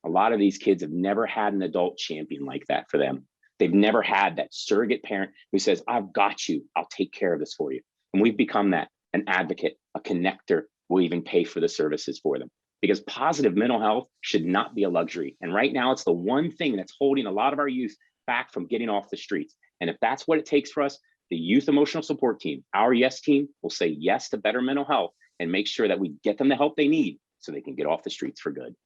Speaker 12: A lot of these kids have never had an adult champion like that for them. They've never had that surrogate parent who says, I've got you. I'll take care of this for you. And we've become that, an advocate, a connector. We'll even pay for the services for them, because positive mental health should not be a luxury. And right now, it's the one thing that's holding a lot of our youth back from getting off the streets. And if that's what it takes for us, the Youth Emotional Support Team, our YES team, will say yes to better mental health and make sure that we get them the help they need so they can get off the streets for good.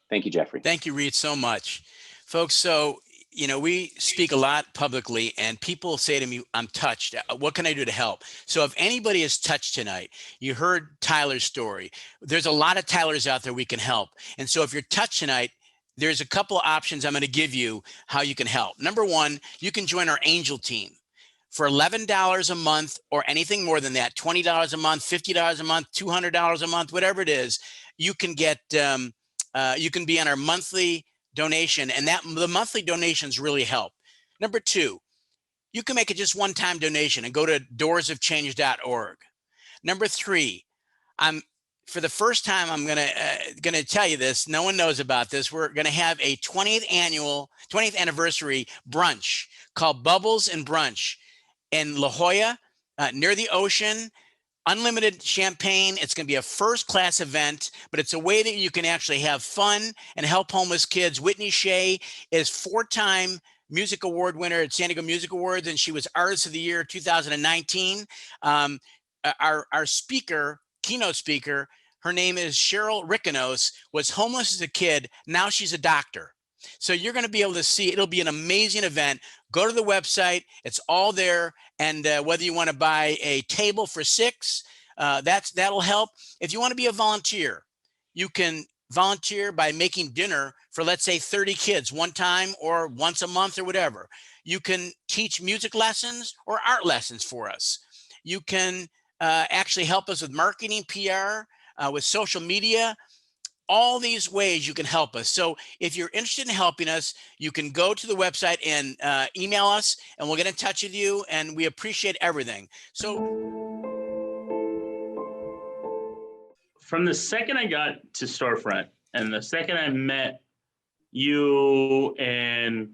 Speaker 12: Thank you, Jeffrey.
Speaker 1: Thank you, Reed, so much. Folks, so, you know, we speak a lot publicly and people say to me, I'm touched. What can I do to help? So if anybody is touched tonight, you heard Tyler's story. There's a lot of Tylers out there we can help. And so if you're touched tonight, there's a couple of options I'm going to give you how you can help. Number one, you can join our Angel team. For $11 a month or anything more than that, $20 a month, $50 a month, $200 a month, whatever it is, you can get, you can be on our monthly donation, and that the monthly donations really help. Number two, you can make it just one-time donation and go to doorsofchange.org. Number three, for the first time, I'm gonna tell you this. No one knows about this. We're gonna have a 20th anniversary brunch called Bubbles and Brunch in La Jolla, near the ocean. Unlimited champagne. It's going to be a first-class event, but it's a way that you can actually have fun and help homeless kids. Whitney Shea is 4-time music award winner at San Diego Music Awards, and she was Artist of the Year 2019. Our speaker, keynote speaker, her name is Cheryl Rickanos, was homeless as a kid. Now she's a doctor. So you're going to be able to see, it'll be an amazing event. Go to the website, it's all there. And whether you want to buy a table for 6, that'll help. If you want to be a volunteer, you can volunteer by making dinner for, let's say, 30 kids one time or once a month or whatever. You can teach music lessons or art lessons for us. You can actually help us with marketing, PR, with social media. All these ways you can help us. So if you're interested in helping us, you can go to the website and email us, and we'll get in touch with you, and we appreciate everything. So
Speaker 9: from the second I got to Storefront and the second I met you and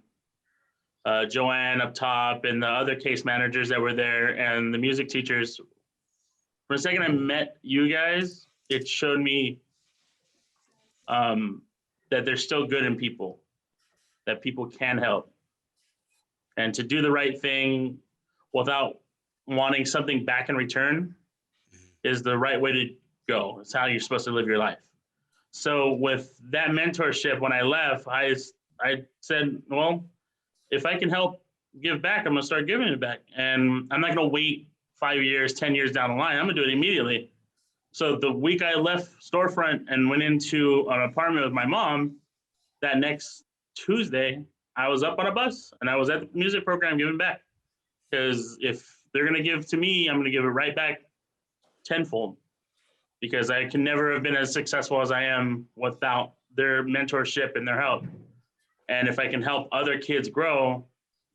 Speaker 9: Joanne up top and the other case managers that were there and the music teachers, from the second I met you guys, it showed me that there's still good in people, that people can help. And to do the right thing without wanting something back in return is the right way to go. It's how you're supposed to live your life. So with that mentorship, when I left, I said, well, if I can help give back, I'm gonna start giving it back. And I'm not gonna wait 5 years, 10 years down the line. I'm gonna do it immediately. So the week I left Storefront and went into an apartment with my mom, that next Tuesday, I was up on a bus and I was at the music program giving back. Because if they're gonna give to me, I'm gonna give it right back tenfold. Because I can never have been as successful as I am without their mentorship and their help. And if I can help other kids grow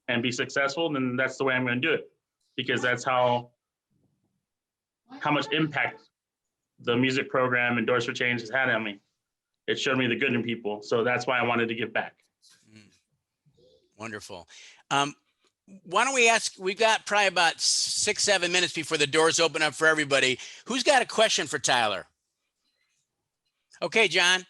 Speaker 9: and be successful, then that's the way I'm gonna do it. Because that's how much impact the music program and Doors for Change has had on me. it showed me the good in people. So that's why I wanted to give back.
Speaker 1: Wonderful. Why don't we ask, we've got probably about 6-7 minutes before the doors open up for everybody. Who's got a question for Tyler? Okay, John.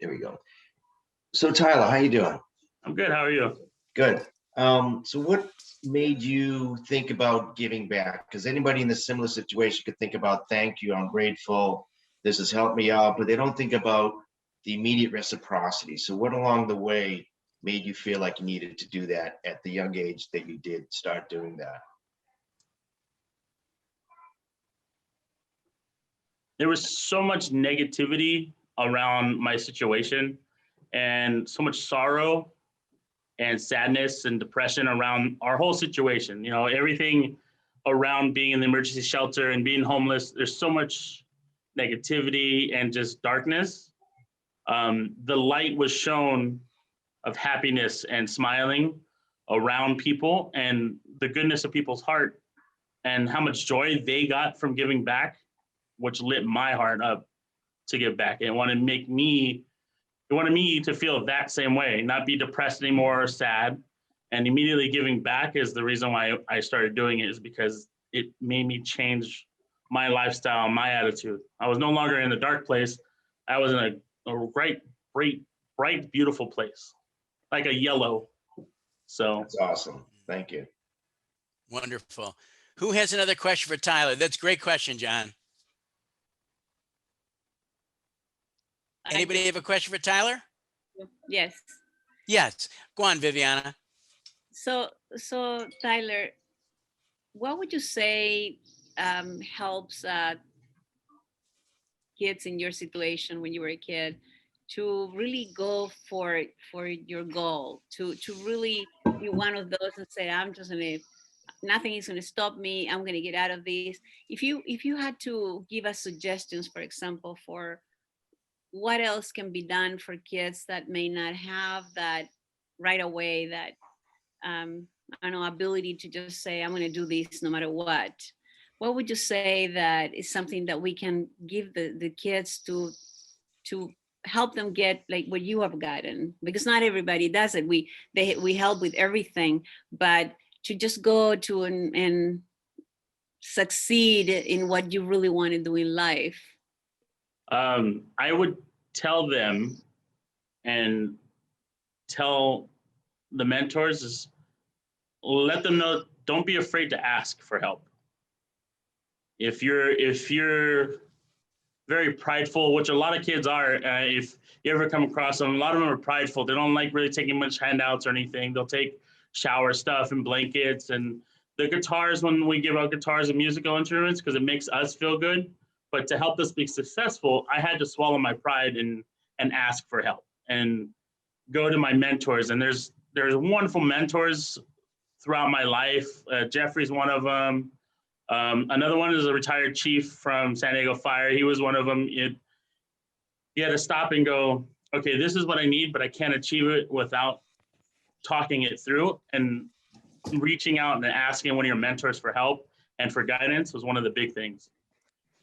Speaker 13: There we go. So Tyler, how you doing?
Speaker 9: I'm good. How are you?
Speaker 13: Good. So what made you think about giving back? Because anybody in a similar situation could think about, thank you, I'm grateful, this has helped me out, but they don't think about the immediate reciprocity. So what along the way made you feel like you needed to do that at the young age that you did start doing that?
Speaker 9: There was so much negativity around my situation and so much sorrow and sadness and depression around our whole situation. You know, everything around being in the emergency shelter and being homeless, there's so much negativity and just darkness. The light was shown of happiness and smiling around people and the goodness of people's heart and how much joy they got from giving back, which lit my heart up to give back. It wanted me to feel that same way, not be depressed anymore or sad. And immediately giving back is the reason why I started doing it, is because it made me change my lifestyle, my attitude. I was no longer in the dark place. I was in a bright, beautiful place, like a yellow. So
Speaker 13: that's awesome. Thank you.
Speaker 1: Wonderful. Who has another question for Tyler? That's a great question, John. Anybody have a question for Tyler?
Speaker 14: Yes.
Speaker 1: Yes. Go on, Viviana.
Speaker 14: So Tyler, what would you say helps kids in your situation when you were a kid to really go for your goal, to really be one of those that say, I'm just gonna, nothing is gonna stop me, I'm gonna get out of this. If you had to give us suggestions, for example, for what else can be done for kids that may not have that right away, that I don't know, ability to just say, I'm going to do this no matter what would you say that is something that we can give the kids to help them get like what you have gotten? Because not everybody does it. We help with everything, but to just go to and succeed in what you really want to do in life.
Speaker 9: I would tell them and tell the mentors is let them know, don't be afraid to ask for help. If you're very prideful, which a lot of kids are, if you ever come across them, a lot of them are prideful. They don't like really taking much handouts or anything. They'll take shower stuff and blankets and the guitars when we give out guitars and musical instruments because it makes us feel good. But to help us be successful, I had to swallow my pride and ask for help and go to my mentors. And there's wonderful mentors throughout my life. Jeffrey's one of them. Another one is a retired chief from San Diego Fire. He was one of them. You had to stop and go, okay, this is what I need, but I can't achieve it without talking it through. And reaching out and asking one of your mentors for help and for guidance was one of the big things.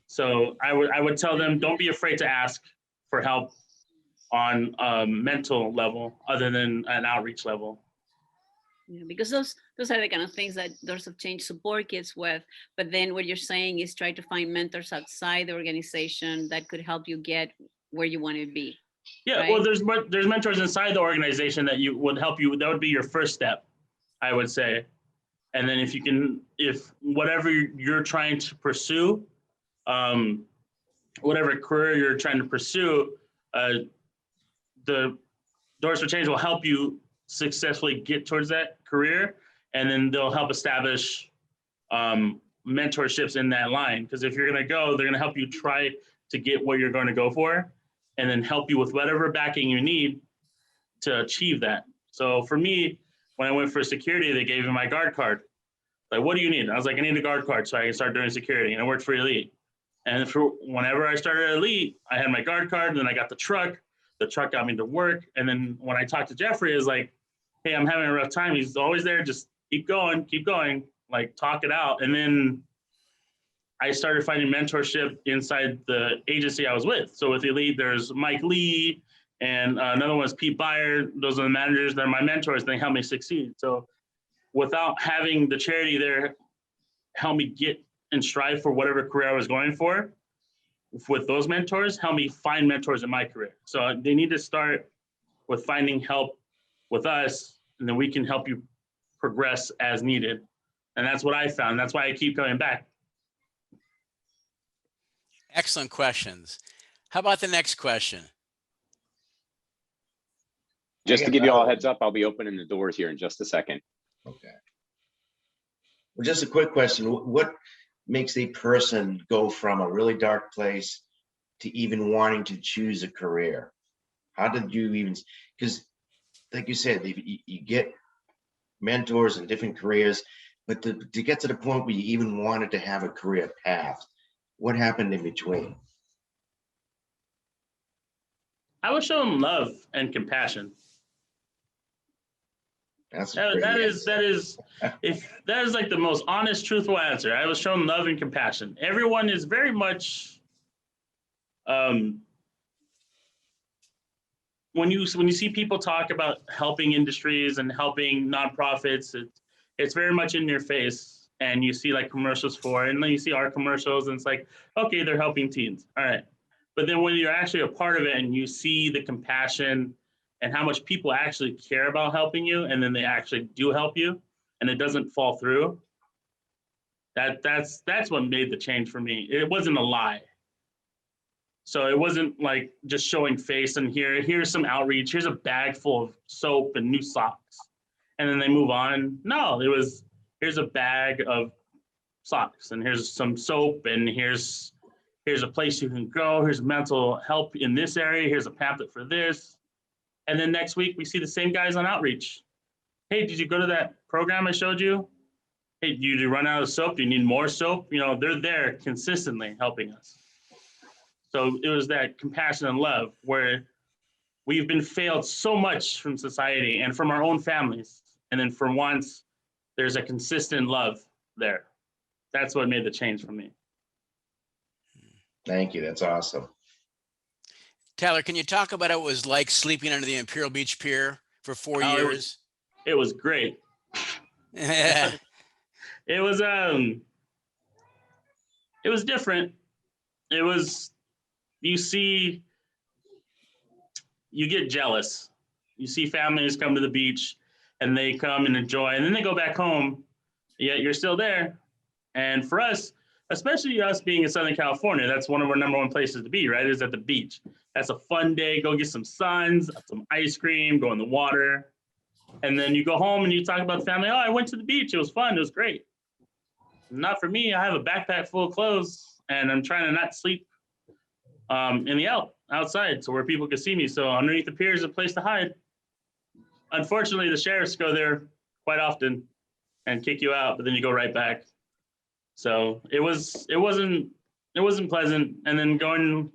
Speaker 9: So I would tell them, don't be afraid to ask for help on a mental level other than an outreach level.
Speaker 14: Yeah, because those are the kind of things that Doors of Change support kids with. But then what you're saying is try to find mentors outside the organization that could help you get where you want to be.
Speaker 9: Yeah, right? Well, there's mentors inside the organization that would help you. That would be your first step, I would say. And then if whatever you're trying to pursue, whatever career you're trying to pursue, the Doors for Change will help you successfully get towards that career, and then they'll help establish mentorships in that line. Because if you're going to go, they're going to help you try to get what you're going to go for, and then help you with whatever backing you need to achieve that. So for me, when I went for security, they gave me my guard card. Like, what do you need? I was like, I need a guard card so I can start doing security. And I worked for Elite. And for whenever I started Elite, I had my guard card, and then I got the truck. The truck got me to work. And then when I talked to Jeffrey, I was like, hey, I'm having a rough time. He's always there. Just keep going, keep going. like talk it out. And then I started finding mentorship inside the agency I was with. So with Elite, there's Mike Lee, and another one is Pete Byer. Those are the managers that are my mentors. They help me succeed. So without having the charity there help me get and strive for whatever career I was going for, with those mentors, help me find mentors in my career. So they need to start with finding help with us, and then we can help you progress as needed. And that's what I found. That's why I keep coming back.
Speaker 1: Excellent questions. How about the next question?
Speaker 12: Just to give you all a heads up, I'll be opening the doors here in just a second.
Speaker 13: Okay. Well, just a quick question. What makes a person go from a really dark place to even wanting to choose a career? How did you even, because like you said, you get mentors in different careers, but to get to the point where you even wanted to have a career path, what happened in between?
Speaker 9: I was showing love and compassion.
Speaker 13: That's
Speaker 9: that is like the most honest, truthful answer. I was shown love and compassion. Everyone is very much when you see people talk about helping industries and helping nonprofits, it's very much in your face. And you see like commercials for it, and then you see our commercials, and it's like, okay, they're helping teens. All right. But then when you're actually a part of it and you see the compassion and how much people actually care about helping you, and then they actually do help you, and it doesn't fall through, that's what made the change for me. It wasn't a lie. So it wasn't like just showing face and here's some outreach, here's a bag full of soap and new socks, and then they move on. No, it was, here's a bag of socks, and here's some soap, and here's a place you can go, here's mental help in this area, here's a pamphlet for this. And then next week we see the same guys on outreach. Hey, did you go to that program I showed you? Hey, do you run out of soap? Do you need more soap? You know, they're there consistently helping us. So it was that compassion and love where we've been failed so much from society and from our own families. And then for once, there's a consistent love there. That's what made the change for me.
Speaker 13: Thank you. That's awesome.
Speaker 1: Tyler, can you talk about what it was like sleeping under the Imperial Beach Pier for 4 years?
Speaker 9: It was great. It was different. It was, you get jealous. You see families come to the beach and they come and enjoy, and then they go back home, yet you're still there. And for us, especially us being in Southern California, that's one of our #1 places to be, right? Is at the beach. That's a fun day. Go get some suns, some ice cream, go in the water. And then you go home and you talk about the family. Oh, I went to the beach. It was fun. It was great. Not for me. I have a backpack full of clothes and I'm trying to not sleep in the outside so where people can see me. So underneath the pier is a place to hide. Unfortunately, the sheriffs go there quite often and kick you out, but then you go right back. So it wasn't pleasant. And then going,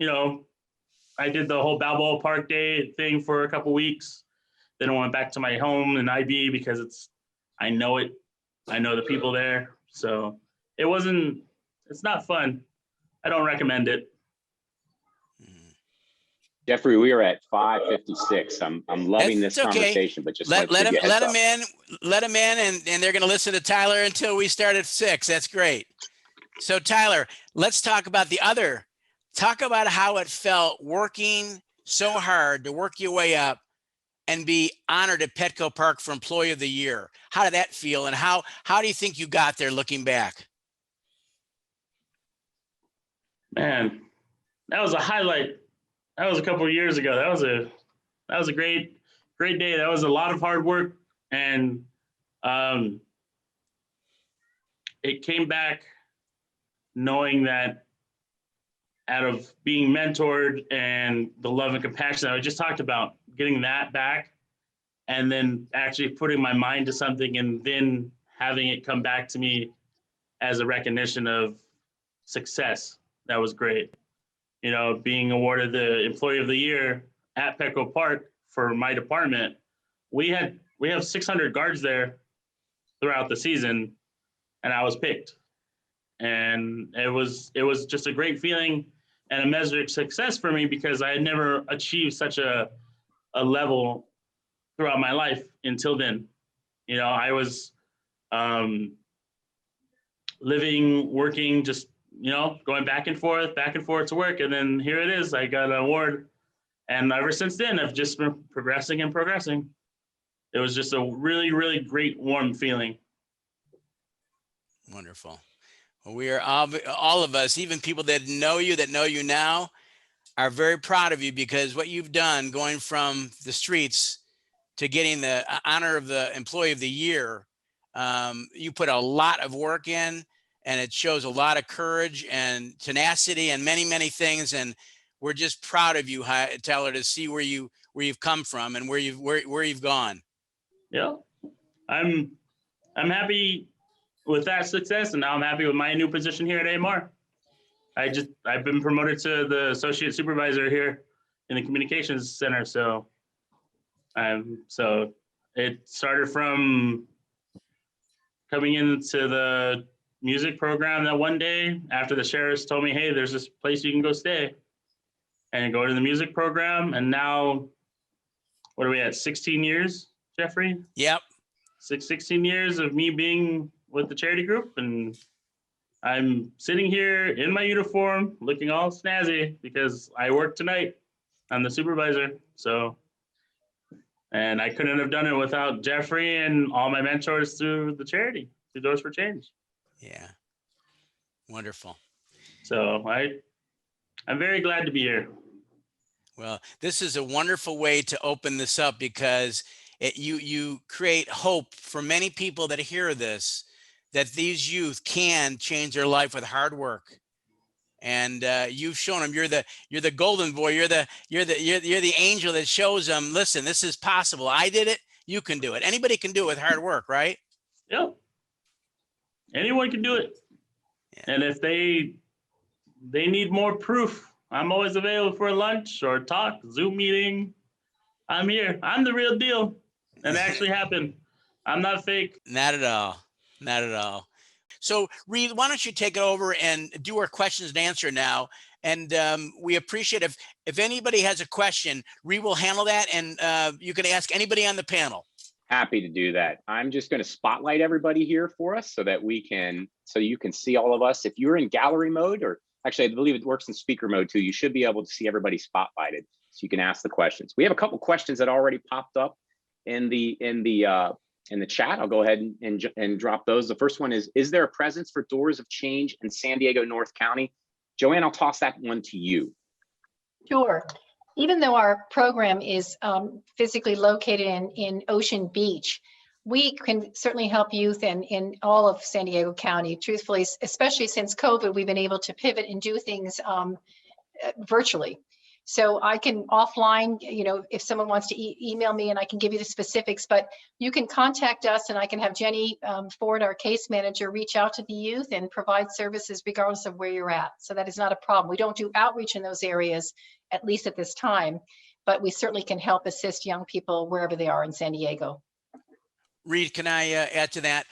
Speaker 9: I did the whole Balboa Park Day thing for a couple weeks. Then I went back to my home in IB because I know the people there. So it's not fun. I don't recommend it.
Speaker 12: Jeffrey, we are at 5:56. I'm loving this conversation, but just
Speaker 1: let him in, and they're going to listen to Tyler until we start at 6. That's great. So Tyler, let's talk about talk about how it felt working so hard to work your way up and be honored at Petco Park for Employee of the Year. How did that feel, and how do you think you got there looking back?
Speaker 9: Man, that was a highlight. That was a couple of years ago. That was a great day. That was a lot of hard work, and it came back knowing that out of being mentored and the love and compassion that I just talked about, getting that back, and then actually putting my mind to something and then having it come back to me as a recognition of success. That was great. Being awarded the Employee of the Year at Petco Park for my department. We have 600 guards there throughout the season, and I was picked. And it was just a great feeling and a measure of success for me, because I had never achieved such a level throughout my life until then. You know, I was living, working, just, you know, going back and forth to work. And then here it is, I got an award. And ever since then, I've just been progressing and progressing. It was just a really, really great, warm feeling.
Speaker 1: Wonderful. Well, we are all of us, even people that know you now, are very proud of you, because what you've done, going from the streets to getting the honor of the Employee of the Year, you put a lot of work in, and it shows a lot of courage and tenacity and many, many things. And we're just proud of you, Tyler, to see where you've come from and where you've gone.
Speaker 9: Yeah, I'm happy with that success, and now I'm happy with my new position here at AMR. I've been promoted to the associate supervisor here in the communications center. So it started from coming into the music program that one day after the sheriffs told me, hey, there's this place you can go stay, and go to the music program. And now, what are we at, 16 years, Jeffrey?
Speaker 1: Yep.
Speaker 9: 16 years of me being with the charity group, and I'm sitting here in my uniform looking all snazzy because I work tonight. I'm the supervisor. So, and I couldn't have done it without Jeffrey and all my mentors through the charity, through Doors for Change.
Speaker 1: Yeah. Wonderful.
Speaker 9: So I'm very glad to be here.
Speaker 1: Well, this is a wonderful way to open this up, because you create hope for many people that hear this, that these youth can change their life with hard work. And you've shown them you're the golden boy. You're the angel that shows them, listen, this is possible. I did it. You can do it. Anybody can do it with hard work, right?
Speaker 9: Yeah. Anyone can do it. Yeah. And if they need more proof, I'm always available for a lunch or a talk, Zoom meeting. I'm here. I'm the real deal. And it actually happened. I'm not fake.
Speaker 1: Not at all. Not at all. So Reed, why don't you take it over and do our questions and answer now? And we appreciate if anybody has a question, Reed will handle that, and you can ask anybody on the panel.
Speaker 12: Happy to do that. I'm just going to spotlight everybody here for us so that so you can see all of us. If you're in gallery mode, or actually I believe it works in speaker mode too, you should be able to see everybody spotlighted so you can ask the questions. We have a couple questions that already popped up in the chat. I'll go ahead and drop those. The first one is there a presence for Doors of Change in San Diego North County? Joanne, I'll toss that one to you.
Speaker 10: Sure. Even though our program is physically located in Ocean Beach, we can certainly help youth in all of San Diego County. Truthfully, especially since COVID, we've been able to pivot and do things virtually. So I can offline, if someone wants to email me, and I can give you the specifics, but you can contact us, and I can have Jenny Ford, our case manager, reach out to the youth and provide services regardless of where you're at. So that is not a problem. We don't do outreach in those areas, at least at this time, but we certainly can help assist young people wherever they are in San Diego.
Speaker 1: Reed, can I add to that?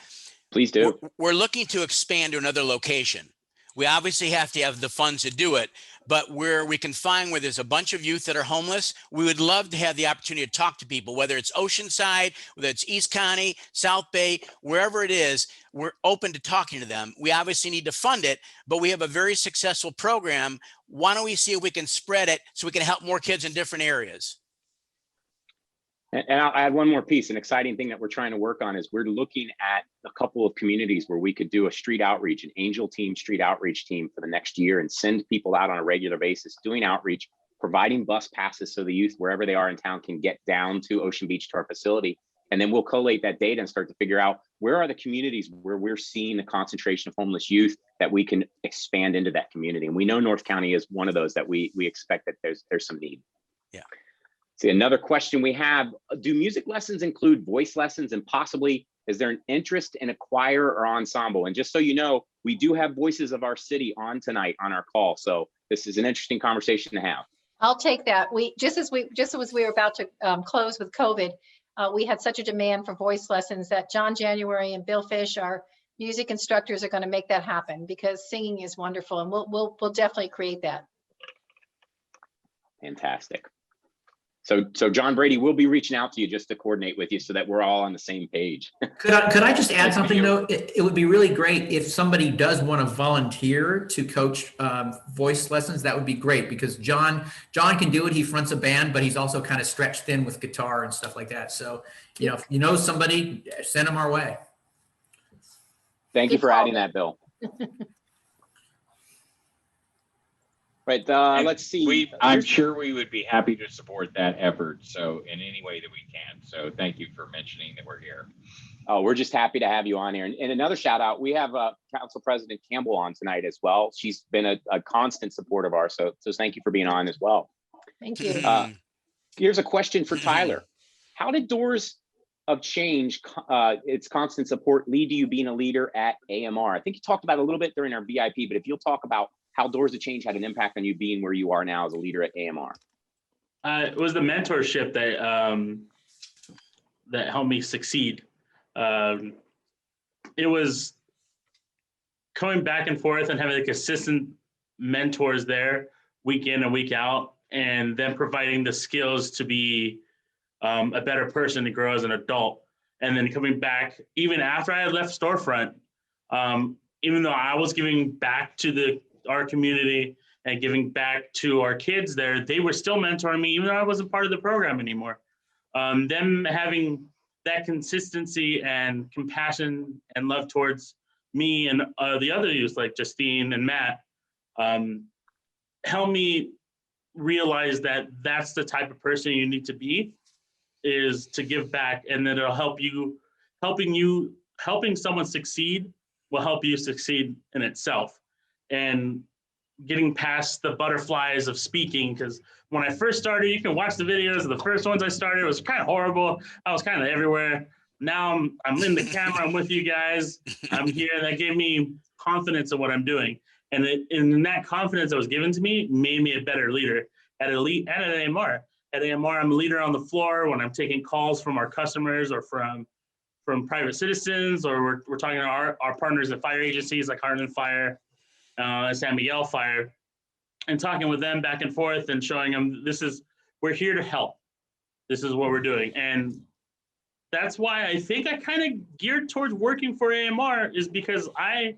Speaker 12: Please do.
Speaker 1: We're looking to expand to another location. We obviously have to have the funds to do it, but where we can find where there's a bunch of youth that are homeless, we would love to have the opportunity to talk to people, whether it's Oceanside, whether it's East County, South Bay, wherever it is, we're open to talking to them. We obviously need to fund it, but we have a very successful program. Why don't we see if we can spread it so we can help more kids in different areas?
Speaker 12: And I'll add one more piece. An exciting thing that we're trying to work on is we're looking at a couple of communities where we could do a street outreach, an angel team, street outreach team for the next year, and send people out on a regular basis doing outreach, providing bus passes so the youth wherever they are in town can get down to Ocean Beach to our facility. And then we'll collate that data and start to figure out where are the communities where we're seeing the concentration of homeless youth that we can expand into that community. And we know North County is one of those that we expect that there's some need.
Speaker 1: Yeah.
Speaker 12: See, another question we have, do music lessons include voice lessons, and possibly is there an interest in a choir or ensemble? And just so you know, we do have Voices of Our City on tonight on our call. So this is an interesting conversation to have.
Speaker 10: I'll take that. Just as we were about to close with COVID, we had such a demand for voice lessons that John January and Bill Fish, our music instructors are going to make that happen, because singing is wonderful, and we'll definitely create that.
Speaker 12: Fantastic. So John Brady will be reaching out to you just to coordinate with you so that we're all on the same page.
Speaker 15: Could I just add something though? It would be really great if somebody does want to volunteer to coach voice lessons. That would be great, because John can do it. He fronts a band, but he's also kind of stretched thin with guitar and stuff like that. So, you know, if you know somebody, send them our way.
Speaker 12: Thank you for adding that, Bill. Right, let's see.
Speaker 16: I'm sure we would be happy to support that effort. So in any way that we can. So thank you for mentioning that we're here.
Speaker 12: Oh, we're just happy to have you on here. And another shout out, we have Council President Campbell on tonight as well. She's been a constant support of ours. So thank you for being on as well.
Speaker 10: Thank you.
Speaker 12: Here's a question for Tyler. How did Doors of Change, its constant support, lead to you being a leader at AMR? I think you talked about it a little bit during our VIP, but if you'll talk about how Doors of Change had an impact on you being where you are now as a leader at AMR.
Speaker 9: It was the mentorship that helped me succeed. It was coming back and forth and having like consistent mentors there week in and week out, and then providing the skills to be a better person to grow as an adult. And then coming back, even after I had left Storefront, even though I was giving back to our community and giving back to our kids there, they were still mentoring me, even though I wasn't part of the program anymore. Them having that consistency and compassion and love towards me and the other youth like Justine and Matt helped me realize that that's the type of person you need to be, is to give back, and then it'll help you, helping someone succeed will help you succeed in itself. And getting past the butterflies of speaking, because when I first started, you can watch the videos, the first ones I started, it was kind of horrible. I was kind of everywhere. Now I'm in the camera, I'm with you guys, I'm here, and that gave me confidence in what I'm doing. And in that confidence that was given to me made me a better leader at Elite and at AMR. At AMR, I'm a leader on the floor when I'm taking calls from our customers or from private citizens, or we're talking to our partners at fire agencies like Heartland Fire, San Miguel Fire, and talking with them back and forth and showing them we're here to help. This is what we're doing. And that's why I think I kind of geared towards working for AMR, is because I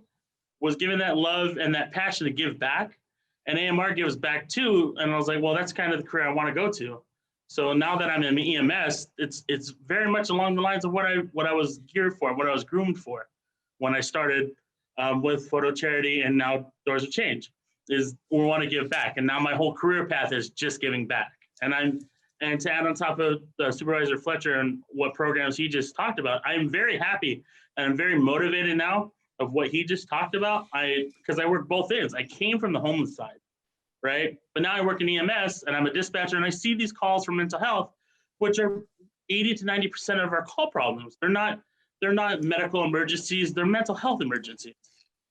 Speaker 9: was given that love and that passion to give back, and AMR gives back too. And I was like, well, that's kind of the career I want to go to. So now that I'm in EMS, it's very much along the lines of what I was geared for, what I was groomed for when I started with Photo Charity, and now Doors of Change, is we want to give back. And now my whole career path is just giving back. And to add on top of Supervisor Fletcher and what programs he just talked about, I'm very happy and I'm very motivated now of what he just talked about. Because I work both ends. I came from the homeless side, right? But now I work in EMS and I'm a dispatcher, and I see these calls for mental health, which are 80 to 90% of our call problems. They're not medical emergencies, they're mental health emergencies,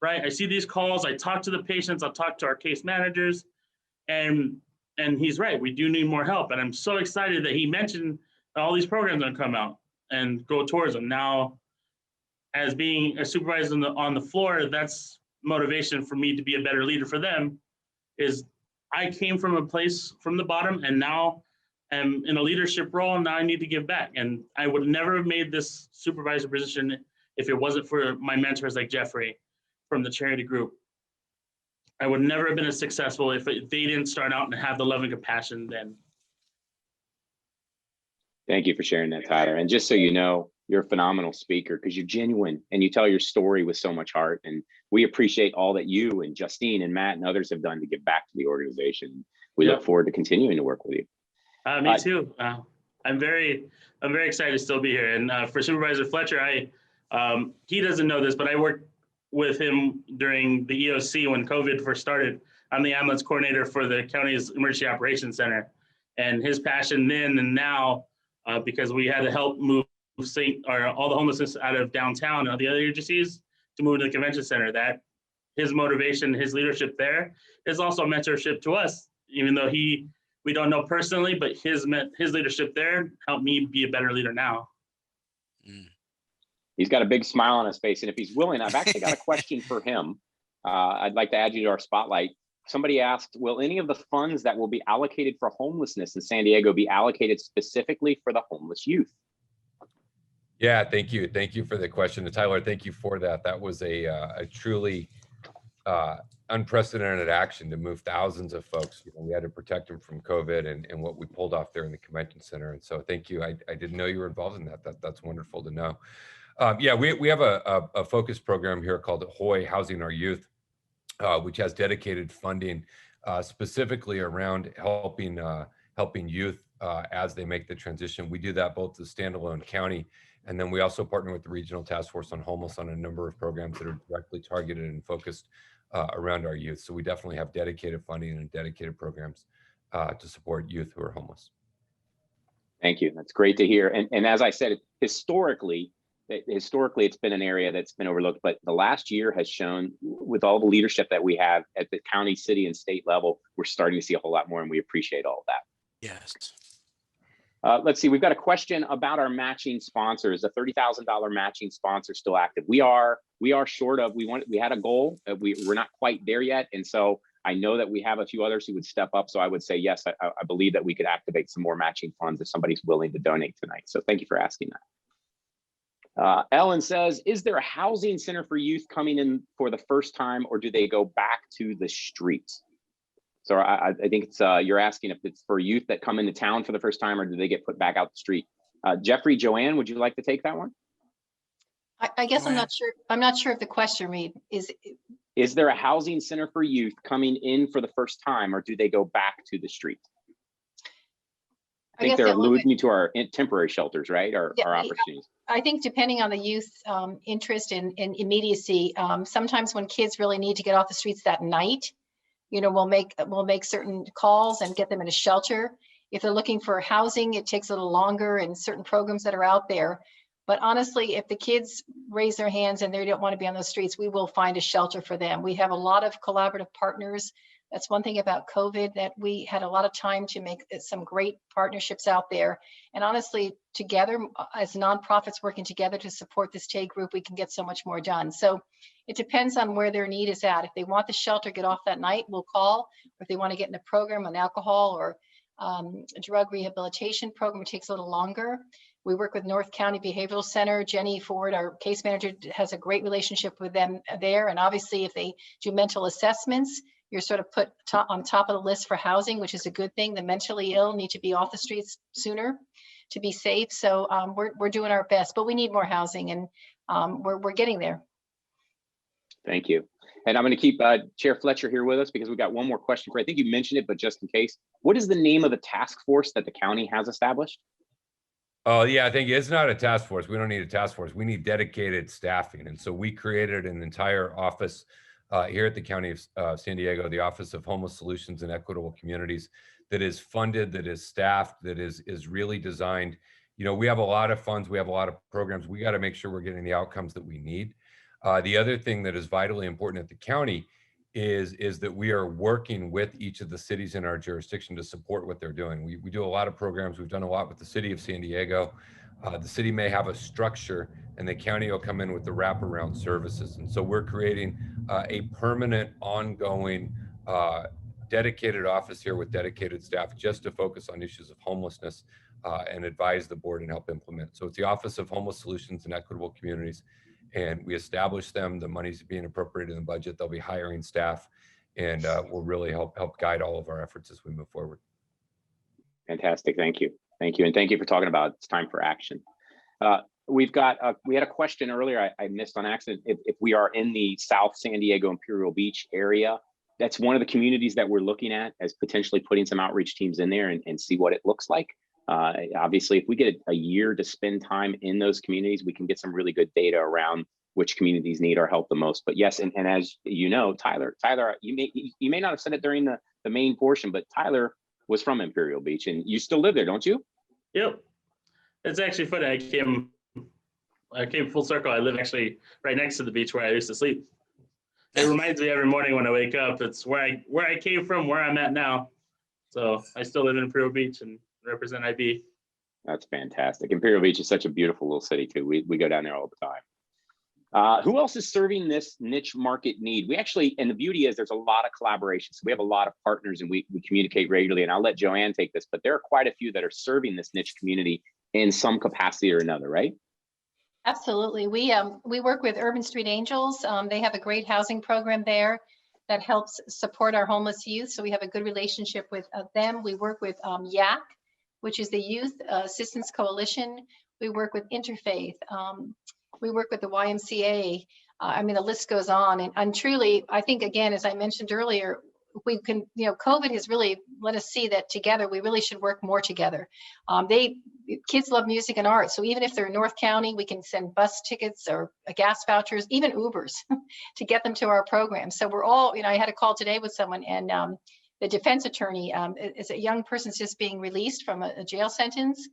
Speaker 9: right? I see these calls, I talk to the patients, I'll talk to our case managers, and he's right, we do need more help. And I'm so excited that he mentioned all these programs that come out and go towards them. Now, as being a supervisor on the floor, that's motivation for me to be a better leader for them, is I came from a place from the bottom, and now I'm in a leadership role, and now I need to give back. And I would never have made this supervisor position if it wasn't for my mentors like Jeffrey from the charity group. I would never have been as successful if they didn't start out and have the love and compassion then.
Speaker 12: Thank you for sharing that, Tyler. And just so you know, you're a phenomenal speaker because you're genuine and you tell your story with so much heart. And we appreciate all that you and Justine and Matt and others have done to give back to the organization. We look forward to continuing to work with you.
Speaker 9: Me too. I'm very excited to still be here. And for Supervisor Fletcher, he doesn't know this, but I worked with him during the EOC when COVID first started. I'm the ambulance coordinator for the county's Emergency Operations Center. And his passion then and now, because we had to help move all the homelessness out of downtown and all the other agencies to move to the convention center, that his motivation, his leadership there is also a mentorship to us, even though we don't know personally, but his leadership there helped me be a better leader now.
Speaker 12: He's got a big smile on his face. And if he's willing, I've actually got a question for him. I'd like to add you to our spotlight. Somebody asked, will any of the funds that will be allocated for homelessness in San Diego be allocated specifically for the homeless youth?
Speaker 11: Yeah, thank you. Thank you for the question. And Tyler, thank you for that. That was a truly unprecedented action to move thousands of folks. We had to protect them from COVID and what we pulled off there in the convention center. And so thank you. I didn't know you were involved in that. That's wonderful to know. Yeah, we have a focus program here called HOY, Housing Our Youth, which has dedicated funding specifically around helping youth as they make the transition. We do that both as a standalone county, and then we also partner with the Regional Task Force on Homeless on a number of programs that are directly targeted and focused around our youth. So we definitely have dedicated funding and dedicated programs to support youth who are homeless.
Speaker 12: Thank you. That's great to hear. And as I said, historically, it's been an area that's been overlooked, but the last year has shown, with all the leadership that we have at the county, city, and state level, we're starting to see a whole lot more, and we appreciate all of that.
Speaker 1: Yes.
Speaker 12: Let's see, we've got a question about our matching sponsors. The $30,000 matching sponsor still active. We are short of, we had a goal, we're not quite there yet. And so I know that we have a few others who would step up. So I would say, yes, I believe that we could activate some more matching funds if somebody's willing to donate tonight. So thank you for asking that. Ellen says, is there a housing center for youth coming in for the first time, or do they go back to the streets? So I think it's you're asking if it's for youth that come into town for the first time, or do they get put back out the street? Jeffrey, Joanne, would you like to take that one?
Speaker 10: I guess I'm not sure. I'm not sure if the question, Reed,
Speaker 12: is there a housing center for youth coming in for the first time, or do they go back to the street? I think they're alluding to our temporary shelters, right? Our opportunities.
Speaker 10: I think depending on the youth interest in immediacy, sometimes when kids really need to get off the streets that night, we'll make certain calls and get them in a shelter. If they're looking for housing, it takes a little longer and certain programs that are out there. But honestly, if the kids raise their hands and they don't want to be on those streets, we will find a shelter for them. We have a lot of collaborative partners. That's one thing about COVID, that we had a lot of time to make some great partnerships out there. And honestly, together as nonprofits working together to support this TAY group, we can get so much more done. So it depends on where their need is at. If they want the shelter, get off that night, we'll call. Or if they want to get in a program on alcohol or drug rehabilitation program, it takes a little longer. We work with North County Behavioral Center. Jenny Ford, our case manager, has a great relationship with them there. And obviously, if they do mental assessments, you're sort of put on top of the list for housing, which is a good thing. The mentally ill need to be off the streets sooner to be safe. So we're doing our best, but we need more housing, and we're getting there.
Speaker 12: Thank you. And I'm going to keep Chair Fletcher here with us because we've got one more question for, I think you mentioned it, but just in case, what is the name of the task force that the county has established?
Speaker 11: Oh, yeah, I think it's not a task force. We don't need a task force. We need dedicated staffing. And so we created an entire office here at the County of San Diego, the Office of Homeless Solutions and Equitable Communities, that is funded, that is staffed, that is really designed. We have a lot of funds, we have a lot of programs. We got to make sure we're getting the outcomes that we need. The other thing that is vitally important at the county is that we are working with each of the cities in our jurisdiction to support what they're doing. We do a lot of programs. We've done a lot with the city of San Diego. The city may have a structure and the county will come in with the wraparound services. And so we're creating a permanent, ongoing, dedicated office here with dedicated staff just to focus on issues of homelessness and advise the board and help implement. So it's the Office of Homeless Solutions and Equitable Communities. And we established them. The money's being appropriated in the budget. They'll be hiring staff, and will really help guide all of our efforts as we move forward.
Speaker 12: Fantastic. Thank you. Thank you. And thank you for talking about it's time for action. We had a question earlier I missed on accident. If we are in the South San Diego Imperial Beach area, that's one of the communities that we're looking at as potentially putting some outreach teams in there and see what it looks like. Obviously, if we get a year to spend time in those communities, we can get some really good data around which communities need our help the most. But yes, and as you know, Tyler, you may not have said it during the main portion, but Tyler was from Imperial Beach, and you still live there, don't you?
Speaker 9: Yep. It's actually funny. I came full circle. I live actually right next to the beach where I used to sleep. It reminds me every morning when I wake up. It's where I came from, where I'm at now. So I still live in Imperial Beach and represent IB.
Speaker 12: That's fantastic. Imperial Beach is such a beautiful little city too. We go down there all the time. Who else is serving this niche market need? We actually, and the beauty is there's a lot of collaboration. So we have a lot of partners and we communicate regularly, and I'll let Joanne take this, but there are quite a few that are serving this niche community in some capacity or another, right?
Speaker 10: Absolutely. We work with Urban Street Angels. They have a great housing program there that helps support our homeless youth. So we have a good relationship with them. We work with YAC, which is the Youth Assistance Coalition. We work with Interfaith. We work with the YMCA. I mean, the list goes on. And truly, I think, again, as I mentioned earlier, we can, COVID has really let us see that together, we really should work more together. Kids love music and art. So even if they're in North County, we can send bus tickets or gas vouchers, even Ubers to get them to our program. So we're all, I had a call today with someone, and the defense attorney is a young person's just being released from a jail sentence,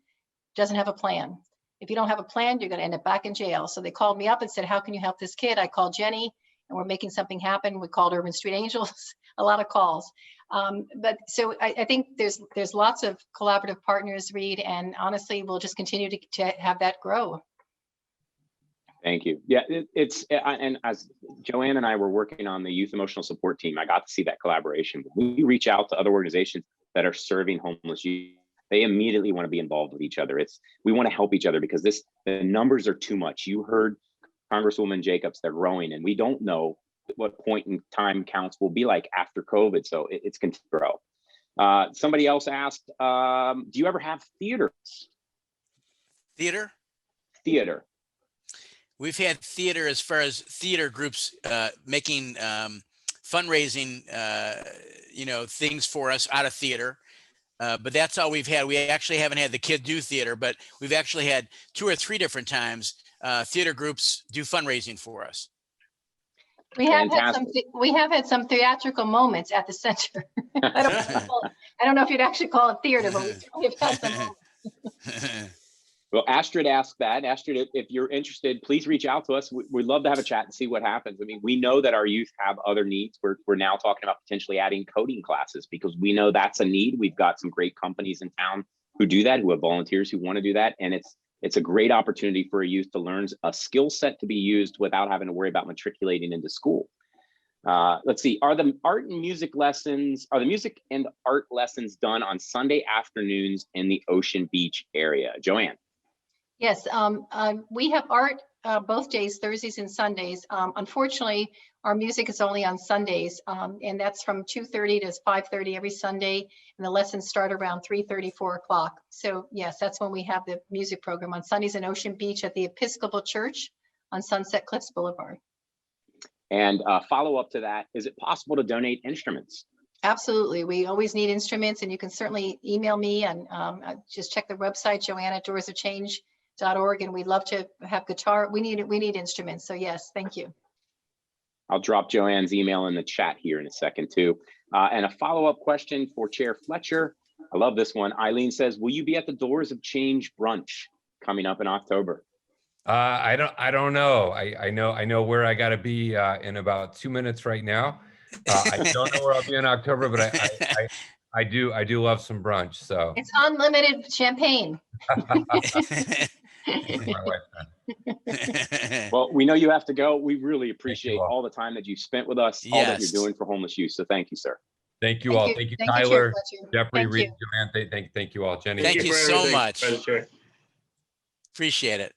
Speaker 10: doesn't have a plan. If you don't have a plan, you're going to end up back in jail. So they called me up and said, how can you help this kid? I called Jenny, and we're making something happen. We called Urban Street Angels, a lot of calls. But so I think there's lots of collaborative partners, Reed, and honestly, we'll just continue to have that grow.
Speaker 12: Thank you. Yeah, and as Joanne and I were working on the youth emotional support team, I got to see that collaboration. We reach out to other organizations that are serving homeless youth. They immediately want to be involved with each other. We want to help each other because the numbers are too much. You heard Congresswoman Jacobs, they're growing, and we don't know what point in time counts will be like after COVID. So it's going to grow. Somebody else asked, do you ever have theaters?
Speaker 1: Theater?
Speaker 12: Theater.
Speaker 1: We've had theater as far as theater groups making fundraising, things for us out of theater. But that's all we've had. We actually haven't had the kids do theater, but we've actually had 2 or 3 different times theater groups do fundraising for us.
Speaker 10: We have had some theatrical moments at the center. I don't know if you'd actually call it theater, but we've had some moments.
Speaker 12: Well, Astrid asked that. Astrid, if you're interested, please reach out to us. We'd love to have a chat and see what happens. I mean, we know that our youth have other needs. We're now talking about potentially adding coding classes because we know that's a need. We've got some great companies in town who do that, who have volunteers who want to do that. And it's a great opportunity for a youth to learn a skill set to be used without having to worry about matriculating into school. Let's see, are the music and art lessons done on Sunday afternoons in the Ocean Beach area? Joanne.
Speaker 10: Yes, we have art both days, Thursdays and Sundays. Unfortunately, our music is only on Sundays, and that's from 2:30 to 5:30 every Sunday, and the lessons start around 3:30, 4 o'clock. So yes, that's when we have the music program on Sundays in Ocean Beach at the Episcopal Church on Sunset Cliffs Boulevard.
Speaker 12: And follow up to that, is it possible to donate instruments?
Speaker 10: Absolutely. We always need instruments, and you can certainly email me and just check the website, joanne@doorsofchange.org, and we'd love to have guitar. We need instruments. So yes, thank you.
Speaker 12: I'll drop Joanne's email in the chat here in a second too. And a follow-up question for Chair Fletcher. I love this one. Eileen says, will you be at the Doors of Change brunch coming up in October?
Speaker 11: I don't know. I know where I got to be in about 2 minutes right now. I don't know where I'll be in October, but I do love some brunch. So
Speaker 10: it's unlimited champagne.
Speaker 12: Well, we know you have to go. We really appreciate all the time that you spent with us, all that you're doing for homeless youth. So thank you, sir.
Speaker 11: Thank you all. Thank you, Tyler, Jeffrey, Reed, Joanne. Thank you all. Jenny.
Speaker 1: Thank you so much. Appreciate it.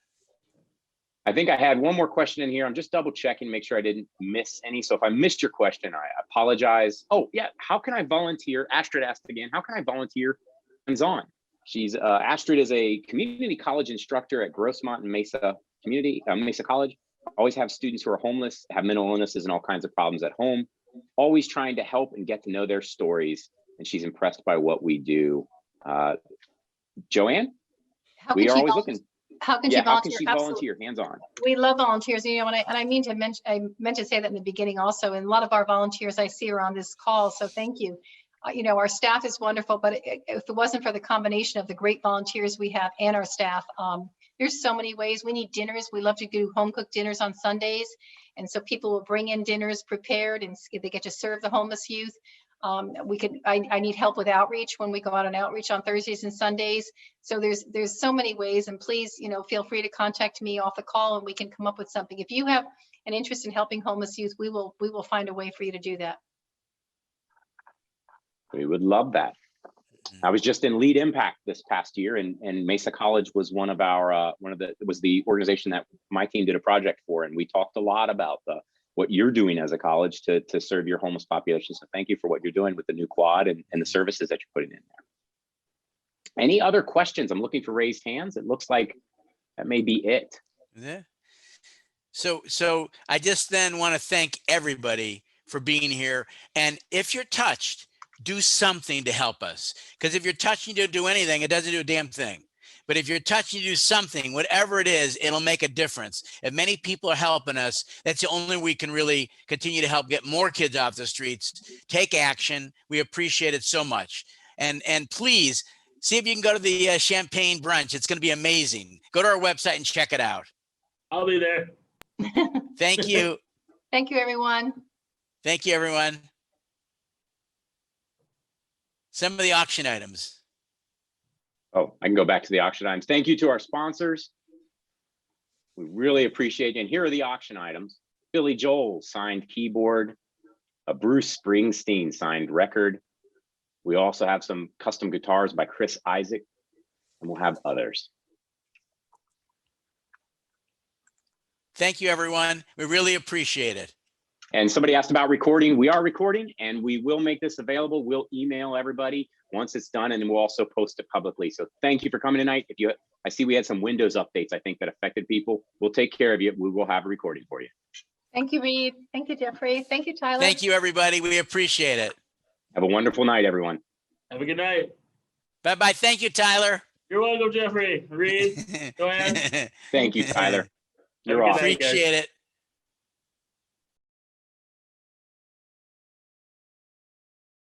Speaker 12: I think I had one more question in here. I'm just double checking, make sure I didn't miss any. So if I missed your question, I apologize. Oh yeah, how can I volunteer? Astrid asked again, how can I volunteer hands-on? Astrid is a community college instructor at Grossmont and Mesa College. Always have students who are homeless, have mental illnesses and all kinds of problems at home. Always trying to help and get to know their stories. And she's impressed by what we do. Joanne, we are always looking.
Speaker 10: How can she
Speaker 12: volunteer hands-on?
Speaker 10: We love volunteers, and I meant to say that in the beginning also, and a lot of our volunteers I see are on this call, so thank you. Our staff is wonderful, but if it wasn't for the combination of the great volunteers we have and our staff, there's so many ways. We need dinners. We love to do home-cooked dinners on Sundays, and so people will bring in dinners prepared, and they get to serve the homeless youth. I need help with outreach when we go out on outreach on Thursdays and Sundays. So there's so many ways, and please, feel free to contact me off the call and we can come up with something. If you have an interest in helping homeless youth, we will find a way for you to do that.
Speaker 12: We would love that. I was just in Lead Impact this past year, and Mesa College was was the organization that my team did a project for, and we talked a lot about what you're doing as a college to serve your homeless population. So thank you for what you're doing with the new quad and the services that you're putting in there. Any other questions? I'm looking for raised hands. It looks like that may be it.
Speaker 1: Yeah. So I just then want to thank everybody for being here. And if you're touched, do something to help us. Because if you're touched and you don't do anything, it doesn't do a damn thing. But if you're touched and you do something, whatever it is, it'll make a difference. If many people are helping us, that's the only way we can really continue to help get more kids off the streets. Take action. We appreciate it so much. And please see if you can go to the champagne brunch. It's going to be amazing. Go to our website and check it out.
Speaker 9: I'll be there.
Speaker 1: Thank you.
Speaker 10: Thank you, everyone.
Speaker 1: Thank you, everyone. Some of the auction items.
Speaker 12: Oh, I can go back to the auction items. Thank you to our sponsors. We really appreciate it. And here are the auction items. Billy Joel signed keyboard, a Bruce Springsteen signed record. We also have some custom guitars by Chris Isaac, and we'll have others.
Speaker 1: Thank you, everyone. We really appreciate it.
Speaker 12: And somebody asked about recording. We are recording, and we will make this available. We'll email everybody once it's done, and then we'll also post it publicly. So thank you for coming tonight. I see we had some Windows updates, I think, that affected people. We'll take care of you. We will have a recording for you.
Speaker 10: Thank you, Reed. Thank you, Jeffrey. Thank you, Tyler.
Speaker 1: Thank you, everybody. We appreciate it.
Speaker 12: Have a wonderful night, everyone.
Speaker 9: Have a good night.
Speaker 1: Bye-bye. Thank you, Tyler.
Speaker 9: You're welcome, Jeffrey. Reed, Joanne.
Speaker 12: Thank you, Tyler. You're
Speaker 9: Have a
Speaker 12: awesome.
Speaker 9: good night, guys.
Speaker 1: Appreciate it.